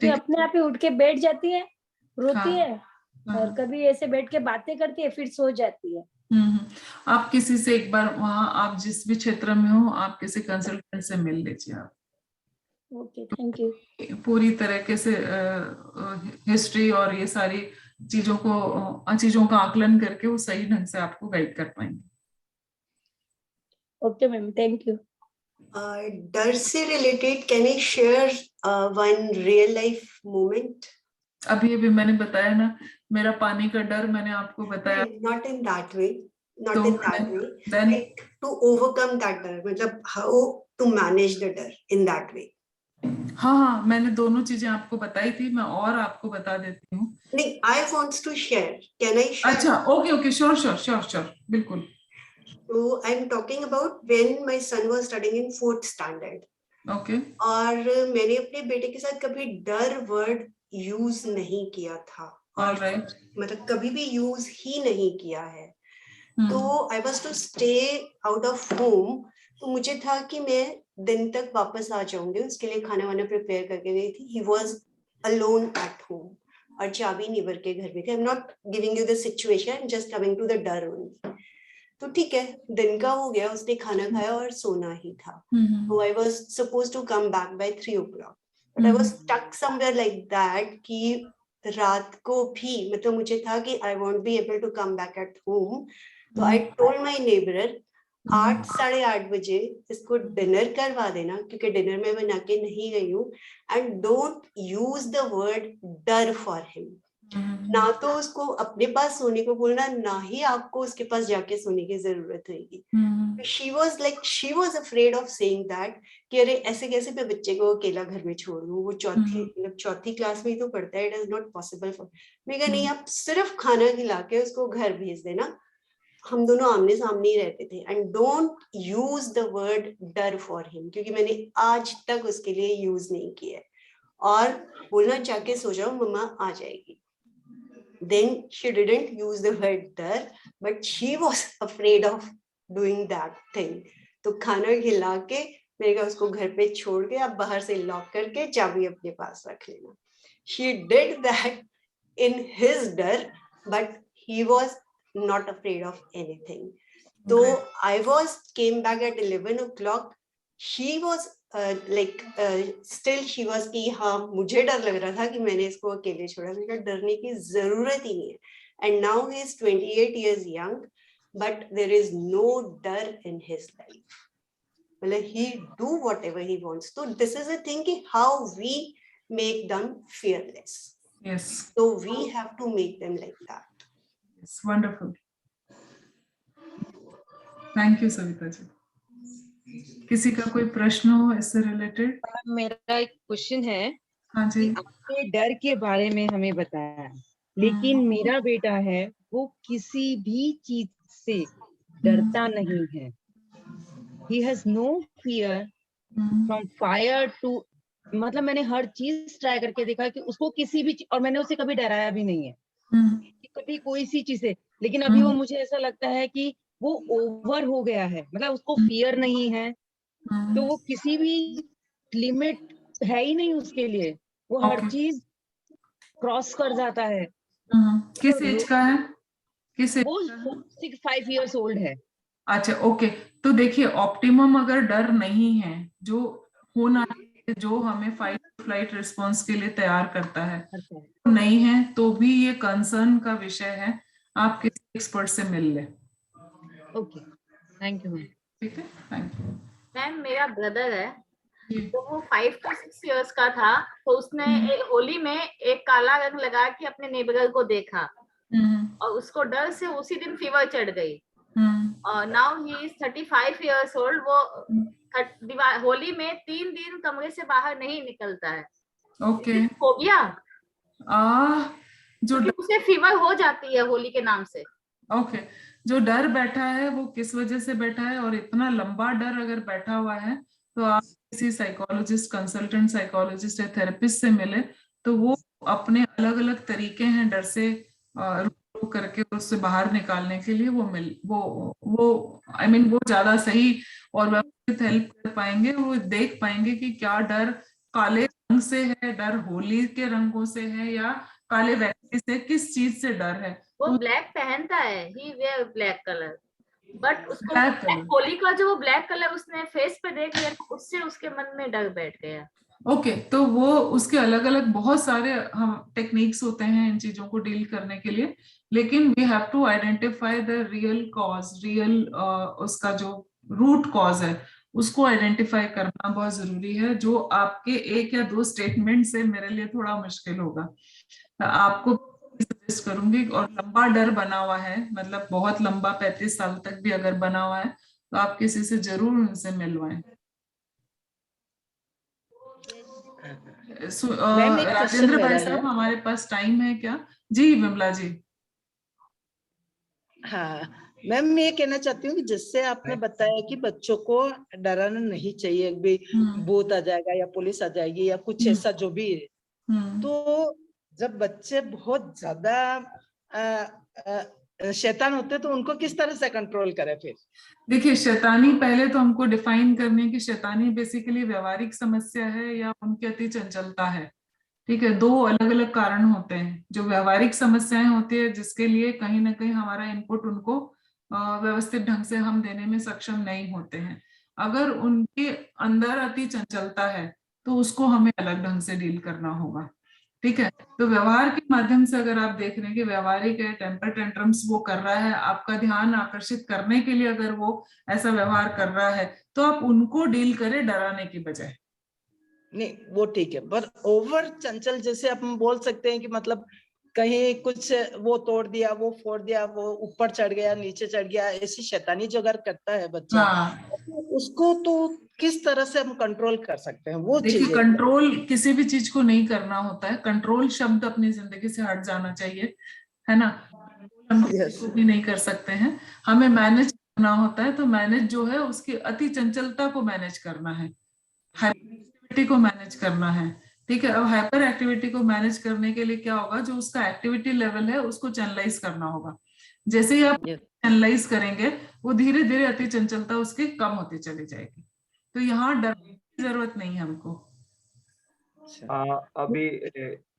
तो अपने आप ही उठ के बैठ जाती है, रोती है, और कभी ऐसे बैठ के बातें करती है, फिर सो जाती है। आप किसी से एक बार, वहाँ आप जिस भी क्षेत्र में हो, आप किसी कंसल्टेंट से मिल लीजिए आप। Okay, thank you. पूरी तरीके से हिस्ट्री और ये सारी चीजों का आकलन करके वो सही ढंग से आपको गाइड कर पाएंगे। Okay ma'am, thank you. डर से related can I share one real life moment? अभी मैंने बताया ना, मेरा पानी का डर मैंने आपको बताया। Not in that way. Not in that way. Then like to overcome that डर, मतलब how to manage the डर in that way. हाँ, मैंने दोनों चीजें आपको बताई थी, मैं और आपको बता देती हूँ। नहीं, I wants to share. Can I share? अच्छा, ओके, श्योर, बिल्कुल। So I'm talking about when my son was studying in 4th standard. Okay. और मैंने अपने बेटे के साथ कभी डर वर्ड यूज नहीं किया था, और मतलब कभी भी यूज ही नहीं किया है। तो I was to stay out of home, तो मुझे था कि मैं दिन तक वापस आ जाऊंगी, उसके लिए खाना वाना प्रिपेयर करके गई थी। He was alone at home और चाबी नीबर के घर में थी। I am not giving you the situation, I am just coming to the डर ओनली। तो ठीक है, दिन का हो गया, उसने खाना खाया और सोना ही था। तो I was supposed to come back by 3 o'clock, but I was stuck somewhere like that कि रात को भी मतलब मुझे था कि I won't be able to come back at home. तो आई टोल्ड माय नेबर 8 साढ़े 8 बजे इसको डिनर करवा देना, क्योंकि डिनर में बना के नहीं गई हूँ, and don't use the word डर फॉर हिम। ना तो उसको अपने पास सोने को बोलना, ना ही आपको उसके पास जाके सोने की जरूरत होगी। she was afraid of saying that कि अरे ऐसे कैसे मैं बच्चे को अकेला घर में छोड़ दूँ, वो चौथी क्लास में ही तो पढ़ता है, it is not possible for. मैं कहा नहीं, आप सिर्फ खाना खिला के उसको घर भेज देना, हम दोनों आमने सामने ही रहते थे। And don't use the word डर फॉर हिम, क्योंकि मैंने आज तक उसके लिए यूज नहीं किया है। और बोलना जाके सो जाओ, मम्मा आ जाएगी। Then she didn't use the word dar, but she was afraid of doing that thing. तो खाना खिला के मैंने कहा उसको घर पे छोड़ के आप बाहर से लॉक करके चाबी अपने पास रख लेना। She did that in his dar, but he was not afraid of anything. So I came back at 11 o'clock. She was still she was कि हाँ मुझे डर लग रहा था कि मैंने इसको अकेले छोड़ा। मैंने कहा डरने की जरूरत ही नहीं है। And now he is 28 years young, but there is no डर in his life. मतलब he do whatever he wants. So this is a thing कि how we make them fearless. Yes. So we have to make them like that. It's wonderful. Thank you, Savita ji. किसी का कोई प्रश्न हो इससे related? मेरा एक क्वेश्चन है। हाँ जी। आपने डर के बारे में हमें बताया, लेकिन मेरा बेटा है वो किसी भी चीज से डरता नहीं है। He has no fear from fire to, मतलब मैंने हर चीज ट्राई करके देखा कि उसको किसी भी, और मैंने उसे कभी डराया भी नहीं है कभी कोई सी चीज से। लेकिन अभी वो मुझे ऐसा लगता है कि वो ओवर हो गया है, मतलब उसको फियर नहीं है, तो वो किसी भी लिमिट है ही नहीं उसके लिए, वो हर चीज क्रॉस कर जाता है। किस एज का है? वो 5 years old है। अच्छा, ओके। तो देखिए, ऑप्टिमम अगर डर नहीं है, जो होना है, जो हमें फाइट फ्लाइट रिस्पॉन्स के लिए तैयार करता है, नहीं है, तो भी ये कंसर्न का विषय है। आप किसी एक्सपर्ट से मिल ले। Okay, thank you. ठीक है, थैंक यू। मैम, मेरा ब्रदर है, तो वो 5 to 6 years का था, तो उसने होली में एक काला रंग लगा के अपने नेबर को देखा और उसको डर से उसी दिन फीवर चढ़ गई। और now he is 35 years old। वो होली में 3 दिन कमरे से बाहर नहीं निकलता है। ओके। फोबिया, जो उसे फीवर हो जाती है होली के नाम से। ओके, जो डर बैठा है वो किस वजह से बैठा है, और इतना लंबा डर अगर बैठा हुआ है तो आप किसी साइकोलॉजिस्ट, कंसल्टेंट साइकोलॉजिस्ट या थेरेपिस्ट से मिले, तो वो अपने अलग अलग तरीके हैं डर से रोक करके उससे बाहर निकालने के लिए वो ज्यादा सही और व्यवस्थित हेल्प कर पाएंगे। वो देख पाएंगे कि क्या डर काले रंग से है, डर होली के रंगों से है, या काले व्यक्ति से, किस चीज से डर है। वो ब्लैक पहनता है, ही वेयर ब्लैक कलर, बट उसको होली का जो ब्लैक कलर उसने फेस पे देख लिया, उससे उसके मन में डर बैठ गया। ओके, तो वो उसके अलग अलग बहुत सारे हम टेक्निक्स होते हैं इन चीजों को डील करने के लिए, लेकिन we have to identify the real cause, उसका जो रूट कॉज है उसको आइडेंटिफाई करना बहुत जरूरी है, जो आपके 1 या 2 स्टेटमेंट से मेरे लिए थोड़ा मुश्किल होगा। आपको सजेस्ट करूंगी, और लंबा डर बना हुआ है, मतलब बहुत लंबा 35 साल तक भी अगर बना हुआ है, तो आप किसी से जरूर उनसे मिलवाएं। राजेंद्र भाई साहब, हमारे पास टाइम है क्या? जी विमला जी। हाँ मैम, मैं ये कहना चाहती हूँ कि जिससे आपने बताया कि बच्चों को डराना नहीं चाहिए, भी भूत आ जाएगा या पुलिस आ जाएगी या कुछ ऐसा जो भी है, तो जब बच्चे बहुत ज्यादा शैतान होते हैं तो उनको किस तरह से कंट्रोल करें फिर? देखिए, शैतानी पहले तो हमको डिफाइन करने की, शैतानी बेसिकली व्यवहारिक समस्या है या उनकी अति चंचलता है। ठीक है, दो अलग अलग कारण होते हैं। जो व्यवहारिक समस्याएं होती है जिसके लिए कहीं ना कहीं हमारा इनपुट उनको व्यवस्थित ढंग से हम देने में सक्षम नहीं होते हैं। अगर उनके अंदर अति चंचलता है तो उसको हमें अलग ढंग से डील करना होगा। ठीक है, तो व्यवहार के माध्यम से अगर आप देख रहे हैं कि व्यवहारिक है, टेम्पर टेंट्रम्स वो कर रहा है, आपका ध्यान आकर्षित करने के लिए अगर वो ऐसा व्यवहार कर रहा है तो आप उनको डील करें डराने की बजाय। नहीं वो ठीक है, पर ओवर चंचल जैसे हम बोल सकते हैं कि मतलब कहीं कुछ वो तोड़ दिया, वो फोड़ दिया, वो ऊपर चढ़ गया, नीचे चढ़ गया, ऐसी शैतानी जो अगर करता है बच्चा, उसको तो किस तरह से हम कंट्रोल कर सकते हैं? वो देखिए, कंट्रोल किसी भी चीज को नहीं करना होता है। कंट्रोल शब्द अपनी जिंदगी से हट जाना चाहिए, है ना। हम किसी को भी नहीं कर सकते हैं, हमें मैनेज करना होता है। तो मैनेज जो है उसकी अति चंचलता को मैनेज करना है, एक्टिविटी को मैनेज करना है। ठीक है, अब हाइपर एक्टिविटी को मैनेज करने के लिए क्या होगा, जो उसका एक्टिविटी लेवल है उसको चैनलाइज करना होगा। जैसे ही आप चैनलाइज करेंगे वो धीरे धीरे अति चंचलता उसकी कम होती चली जाएगी। तो यहाँ डर की जरूरत नहीं है हमको। अभी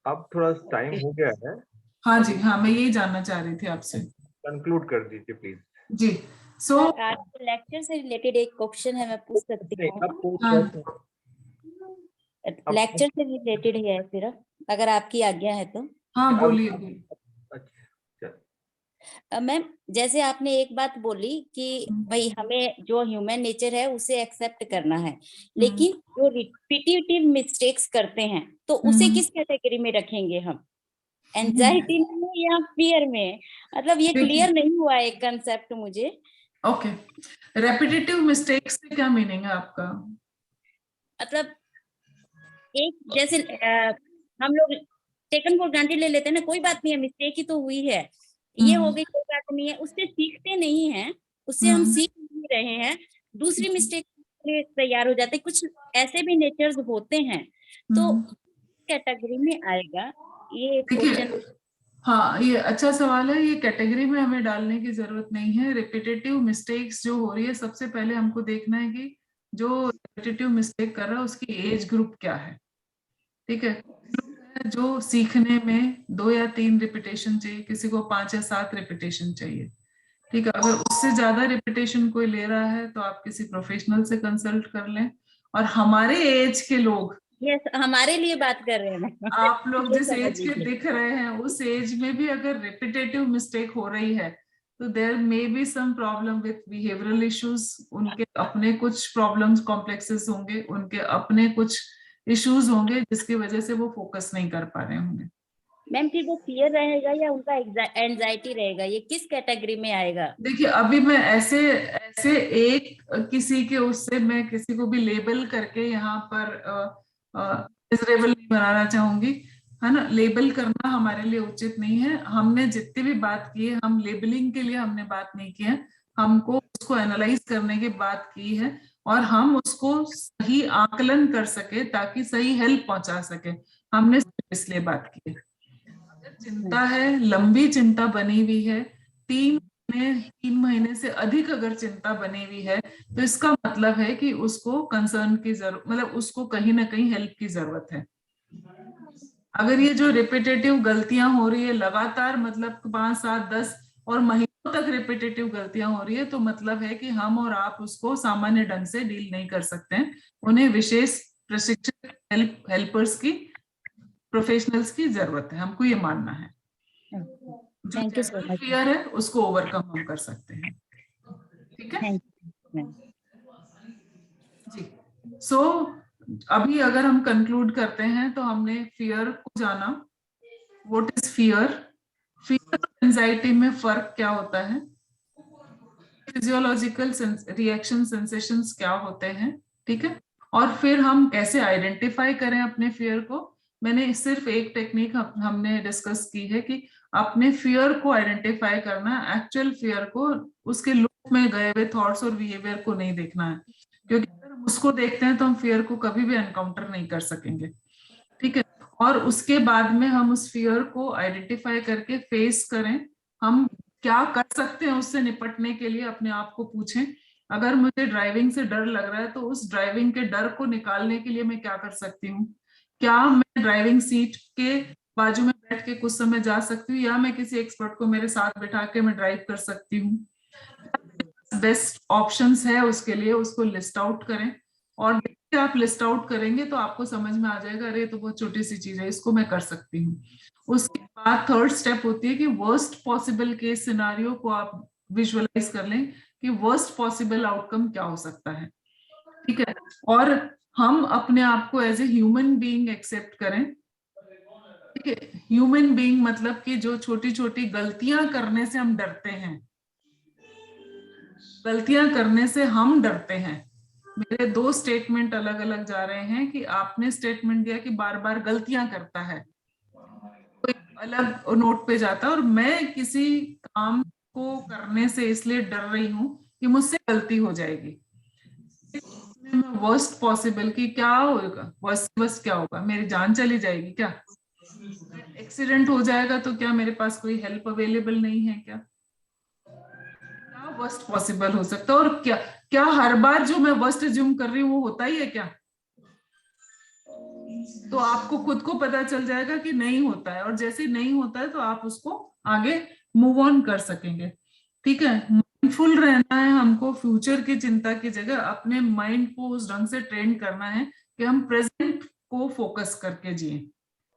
अब थोड़ा टाइम हो गया है। हाँ जी, हाँ, मैं यही जानना चाह रही थी आपसे। कंक्लूड कर दीजिए प्लीज। जी, लेक्चर से रिलेटेड एक क्वेश्चन है, मैं पूछ सकती हूँ? लेक्चर से रिलेटेड है सिर्फ, अगर आपकी आज्ञा है तो। हाँ बोलिए। मैम, जैसे आपने एक बात बोली कि भाई हमें जो ह्यूमन नेचर है उसे एक्सेप्ट करना है, लेकिन जो रिपीटेटिव मिस्टेक्स करते हैं तो उसे किस कैटेगरी में रखेंगे हम? एंजाइटी में या फियर में? मतलब ये क्लियर नहीं हुआ एक कंसेप्ट मुझे। ओके, रेपिटेटिव मिस्टेक्स से क्या मीनिंग है आपका? मतलब एक जैसे हम लोग टेकन फॉर ग्रांटेड ले लेते हैं ना, कोई बात नहीं है, मिस्टेक ही तो हुई है, ये हो गई, कोई बात नहीं है, उससे सीखते नहीं हैं, उससे हम सीख नहीं रहे हैं, दूसरी मिस्टेक के लिए तैयार हो जाते हैं। कुछ ऐसे भी नेचर्स होते हैं, तो कैटेगरी में आएगा ये क्वेश्चन? हाँ, ये अच्छा सवाल है। ये कैटेगरी में हमें डालने की जरूरत नहीं है। रिपीटेटिव मिस्टेक्स जो हो रही है, सबसे पहले हमको देखना है कि जो रिपीटेटिव मिस्टेक कर रहा है उसकी एज ग्रुप क्या है। ठीक है, जो सीखने में 2 या 3 रिपीटेशन चाहिए, किसी को 5 या 7 रिपीटेशन चाहिए। ठीक है, अगर उससे ज्यादा रिपीटेशन कोई ले रहा है तो आप किसी प्रोफेशनल से कंसल्ट कर लें। और हमारे एज के लोग, हमारे लिए बात कर रहे हैं आप लोग जिस एज के दिख रहे हैं उस एज में भी अगर रिपीटेटिव मिस्टेक हो रही है तो there may be some problem with behavioural issues. उनके अपने कुछ प्रॉब्लम्स, कॉम्प्लेक्सेस होंगे, उनके अपने कुछ इश्यूज होंगे जिसकी वजह से वो फोकस नहीं कर पा रहे होंगे। मैम, फिर वो फियर रहेगा या उनका एंजाइटी रहेगा? ये किस कैटेगरी में आएगा? देखिए, अभी मैं ऐसे एक किसी के उससे मैं किसी को भी लेबल करके यहाँ पर मिजरेबल नहीं बनाना चाहूंगी, है ना। लेबल करना हमारे लिए उचित नहीं है। हमने जितनी भी बात की है, हम लेबलिंग के लिए हमने बात नहीं की है, हमको उसको एनालाइज करने की बात की है और हम उसको सही आकलन कर सके ताकि सही हेल्प पहुंचा सके, हमने इसलिए बात की है। अगर चिंता है, लंबी चिंता बनी हुई है, 3 महीने से अधिक अगर चिंता बनी हुई है, तो इसका मतलब है कि उसको कंसर्न की जरूरत, मतलब उसको कहीं ना कहीं हेल्प की जरूरत है। अगर ये जो रिपीटेटिव गलतियां हो रही है लगातार, मतलब 5, 7, 10 और महीनों तक रिपीटेटिव गलतियां हो रही है, तो मतलब है कि हम और आप उसको सामान्य ढंग से डील नहीं कर सकते हैं। उन्हें विशेष प्रशिक्षित हेल्पर्स की, प्रोफेशनल्स की जरूरत है, हमको ये मानना है। जो फियर है उसको ओवरकम हम कर सकते हैं। ठीक है जी। सो अभी अगर हम कंक्लूड करते हैं तो हमने फियर को जाना, व्हाट इज फियर, फियर और एंजाइटी में फर्क क्या होता है, फिजियोलॉजिकल रिएक्शन सेंसेशंस क्या होते हैं। ठीक है, और फिर हम कैसे आइडेंटिफाई करें अपने फियर को मैंने सिर्फ एक टेक्निक हमने डिस्कस की है कि अपने फियर को आइडेंटिफाई करना, एक्चुअल फियर को, उसके लूप में गए हुए थॉट्स और बिहेवियर को नहीं देखना है, क्योंकि अगर हम उसको देखते हैं तो हम फियर को कभी भी एनकाउंटर नहीं कर सकेंगे, ठीक है। और उसके बाद में हम उस फियर को आइडेंटिफाई करके फेस करें, हम क्या कर सकते हैं उससे निपटने के लिए अपने आप को पूछें। अगर मुझे ड्राइविंग से डर लग रहा है तो उस ड्राइविंग के डर को निकालने के लिए मैं क्या कर सकती हूँ? क्या मैं ड्राइविंग सीट के बाजू में बैठ के कुछ समय जा सकती हूँ, या मैं किसी एक्सपर्ट को मेरे साथ बैठा के मैं ड्राइव कर सकती हूँ? बेस्ट ऑप्शंस है उसके लिए, उसको लिस्ट आउट करें, और आप लिस्ट आउट करेंगे तो आपको समझ में आ जाएगा, अरे तो बहुत छोटी सी चीज है, इसको मैं कर सकती हूँ। उसके बाद थर्ड स्टेप होती है कि वर्स्ट पॉसिबल केस सिनारियो को आप विजुअलाइज कर लें कि वर्स्ट पॉसिबल आउटकम क्या हो सकता है, ठीक है। और हम अपने आप को as a human being accept करें, ठीक है। ह्यूमन बीइंग मतलब कि जो छोटी छोटी गलतियां करने से हम डरते हैं, गलतियां करने से हम डरते हैं। मेरे दो स्टेटमेंट अलग अलग जा रहे हैं कि आपने स्टेटमेंट दिया कि बार बार गलतियां करता है, कोई अलग नोट पे जाता है, और मैं किसी काम को करने से इसलिए डर रही हूं कि मुझसे गलती हो जाएगी। वर्स्ट पॉसिबल कि क्या होगा, वर्स्ट क्या होगा, मेरी जान चली जाएगी क्या, एक्सीडेंट हो जाएगा तो क्या मेरे पास कोई हेल्प अवेलेबल नहीं है क्या वर्स्ट पॉसिबल हो सकता है, और क्या क्या हर बार जो मैं वर्स्ट अज्यूम कर रही हूँ वो होता ही है क्या? तो आपको खुद को पता चल जाएगा कि नहीं होता है, और जैसे नहीं होता है तो आप उसको आगे मूव ऑन कर सकेंगे, ठीक है। माइंडफुल रहना है हमको, फ्यूचर की चिंता की जगह अपने माइंड को उस ढंग से ट्रेन करना है कि हम प्रेजेंट को फोकस करके जिए।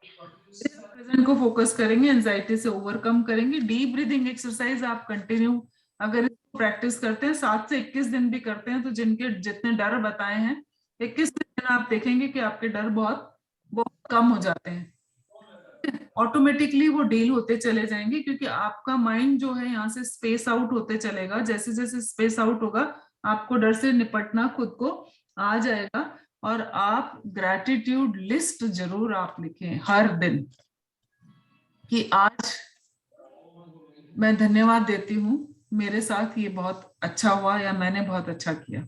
प्रेजेंट को फोकस करेंगे, एंजाइटी से ओवरकम करेंगे। डीप ब्रीदिंग एक्सरसाइज आप कंटिन्यू अगर इसको प्रैक्टिस करते हैं, 7 से 21 दिन भी करते हैं, तो जिनके जितने डर बताए हैं 21 दिन आप देखेंगे कि आपके डर बहुत बहुत कम हो जाते हैं, ऑटोमेटिकली वो डील होते चले जाएंगे, क्योंकि आपका माइंड जो है यहाँ से स्पेस आउट होते चलेगा। जैसे जैसे स्पेस आउट होगा आपको डर से निपटना खुद को आ जाएगा। और आप ग्रैटिट्यूड लिस्ट जरूर आप लिखें हर दिन कि आज मैं धन्यवाद देती हूँ, मेरे साथ ये बहुत अच्छा हुआ या मैंने बहुत अच्छा किया।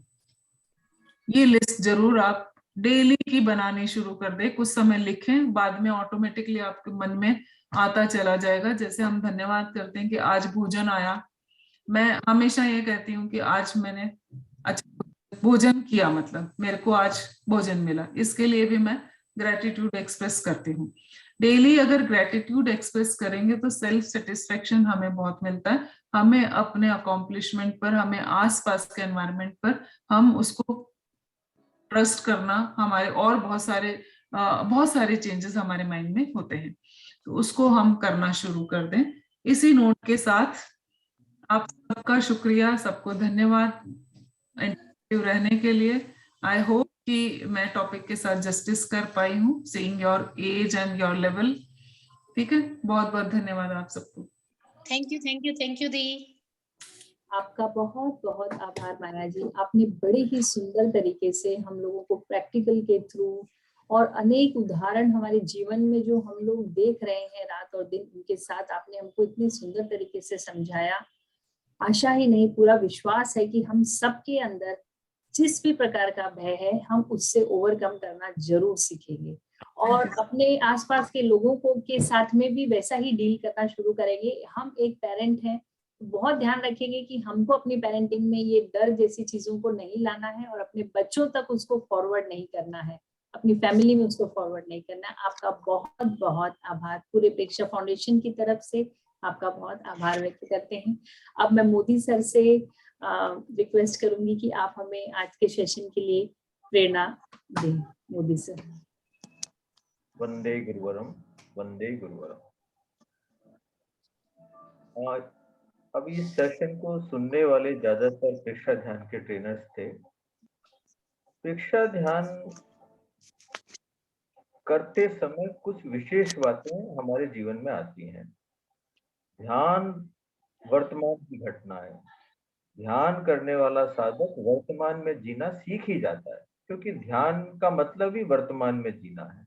ये लिस्ट जरूर आप डेली की बनानी शुरू कर दे, कुछ समय लिखें, बाद में ऑटोमेटिकली आपके मन में आता चला जाएगा। जैसे हम धन्यवाद करते हैं कि आज भोजन आया, मैं हमेशा ये कहती हूँ कि आज मैंने अच्छा भोजन किया, मतलब मेरे को आज भोजन मिला, इसके लिए भी मैं ग्रेटिट्यूड एक्सप्रेस करती हूँ। डेली अगर ग्रेटिट्यूड एक्सप्रेस करेंगे तो सेल्फ सेटिस्फेक्शन हमें बहुत मिलता है, हमें अपने अकॉम्प्लिशमेंट पर, हमें आसपास के एनवायरनमेंट पर हम उसको ट्रस्ट करना, हमारे और बहुत सारे चेंजेस हमारे माइंड में होते हैं, तो उसको हम करना शुरू कर दें। इसी नोट के साथ आप सबका शुक्रिया, सबको धन्यवाद रहने के लिए। आई होप कि मैं टॉपिक के साथ जस्टिस कर पाई हूँ, seeing your age and your level, ठीक है। बहुत बहुत धन्यवाद आप सबको। थैंक यू दी। आपका बहुत बहुत आभार माया जी, आपने बड़े ही सुंदर तरीके से हम लोगों को प्रैक्टिकल के थ्रू और अनेक उदाहरण हमारे जीवन में जो हम लोग देख रहे हैं रात और दिन, उनके साथ आपने हमको इतने सुंदर तरीके से समझाया। आशा ही नहीं, पूरा विश्वास है कि हम सबके अंदर जिस भी प्रकार का भय है हम उससे ओवरकम करना जरूर सीखेंगे, और अपने आसपास के लोगों को के साथ में भी वैसा ही डील करना शुरू करेंगे। हम एक पेरेंट हैं, बहुत ध्यान रखेंगे कि हमको अपनी पेरेंटिंग में ये डर जैसी चीजों को नहीं लाना है, और अपने बच्चों तक उसको फॉरवर्ड नहीं करना है, अपनी फैमिली में उसको फॉरवर्ड नहीं करना। आपका बहुत बहुत आभार, पूरे प्रेक्षा फाउंडेशन की तरफ से आपका बहुत आभार व्यक्त करते हैं। अब मैं मोदी सर से रिक्वेस्ट करूंगी कि आप हमें आज के सेशन के लिए प्रेरणा दें। मोदी सर। वंदे गुरुवरम, वंदे गुरुवरम। अब इस सेशन को सुनने वाले ज्यादातर प्रेक्षा ध्यान के ट्रेनर्स थे। प्रेक्षा ध्यान करते समय कुछ विशेष बातें हमारे जीवन में आती हैं। ध्यान वर्तमान की घटना है। ध्यान करने वाला साधक वर्तमान में जीना सीख ही जाता है, क्योंकि ध्यान का मतलब ही वर्तमान में जीना है।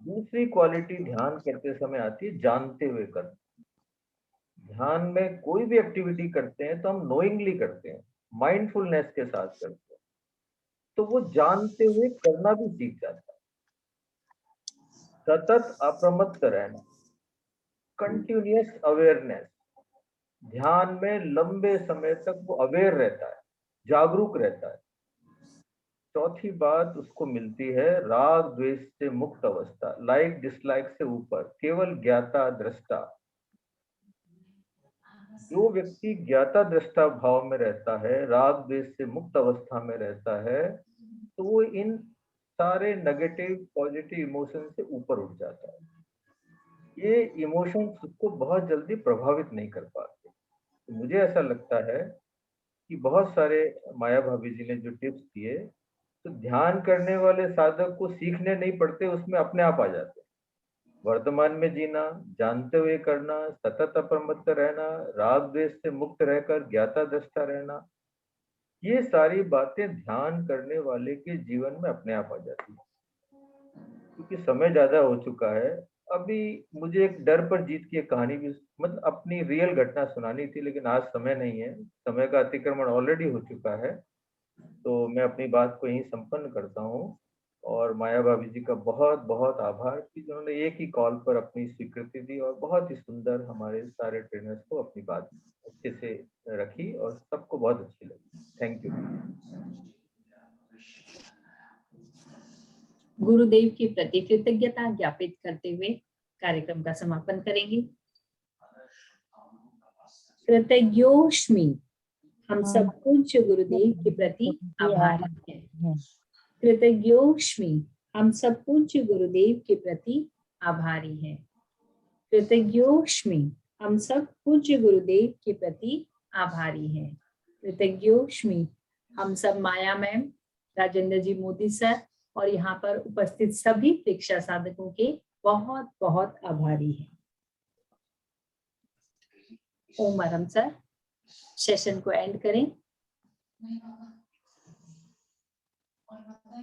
दूसरी क्वालिटी ध्यान करते समय आती है जानते हुए करना। ध्यान में कोई भी एक्टिविटी करते हैं तो हम नोइंगली करते हैं, माइंडफुलनेस के साथ करते हैं, तो वो जानते हुए करना भी सीख जाता है। सतत अप्रमत्त रहना, कंटिन्यूअस अवेयरनेस, ध्यान में लंबे समय तक वो अवेयर रहता है, जागरूक रहता है। चौथी बात उसको मिलती है राग द्वेष से मुक्त अवस्था, लाइक डिसलाइक से ऊपर, केवल ज्ञाता दृष्टा। जो व्यक्ति ज्ञाता दृष्टा भाव में रहता है, राग द्वेष से मुक्त अवस्था में रहता है, तो वो इन सारे नेगेटिव पॉजिटिव इमोशन से ऊपर उठ जाता है। ये इमोशंस उसको बहुत जल्दी प्रभावित नहीं कर पाते। तो मुझे ऐसा लगता है कि बहुत सारे माया भाभी जी ने जो टिप्स दिए, तो ध्यान करने वाले साधक को सीखने नहीं पड़ते, उसमें अपने आप आ जाते हैं। वर्तमान में जीना, जानते हुए करना, सतत अप्रमत्त रहना, राग द्वेष से मुक्त रहकर ज्ञाता दृष्टा रहना, ये सारी बातें ध्यान करने वाले के जीवन में अपने आप आ जाती है। क्योंकि समय ज्यादा हो चुका है, अभी मुझे एक डर पर जीत की एक कहानी भी, मतलब अपनी रियल घटना सुनानी थी, लेकिन आज समय नहीं है, समय का अतिक्रमण ऑलरेडी हो चुका है। तो मैं अपनी बात को यहीं संपन्न करता हूँ, और माया भाभी जी का बहुत बहुत आभार कि जिन्होंने एक ही कॉल पर अपनी स्वीकृति दी और बहुत ही सुंदर हमारे सारे ट्रेनर्स को अपनी बात अच्छे से रखी और सबको बहुत अच्छी लगी। Thank you. गुरुदेव की प्रति कृतज्ञता ज्ञापित करते हुए कार्यक्रम का समापन करेंगे। कृतज्ञोष्मि, हम सब पूज्य गुरुदेव के प्रति आभारी हैं। कृतज्ञोष्मि, हम सब पूज्य गुरुदेव के प्रति आभारी हैं। कृतज्ञोष्मि, हम सब पूज्य गुरुदेव के प्रति आभारी हैं। कृतज्ञोष्मि, हम सब माया मैम, राजेंद्र जी मोदी सर और यहाँ पर उपस्थित सभी दीक्षा साधकों के बहुत बहुत आभारी हैं। ओम आराम सर, सेशन को एंड करें।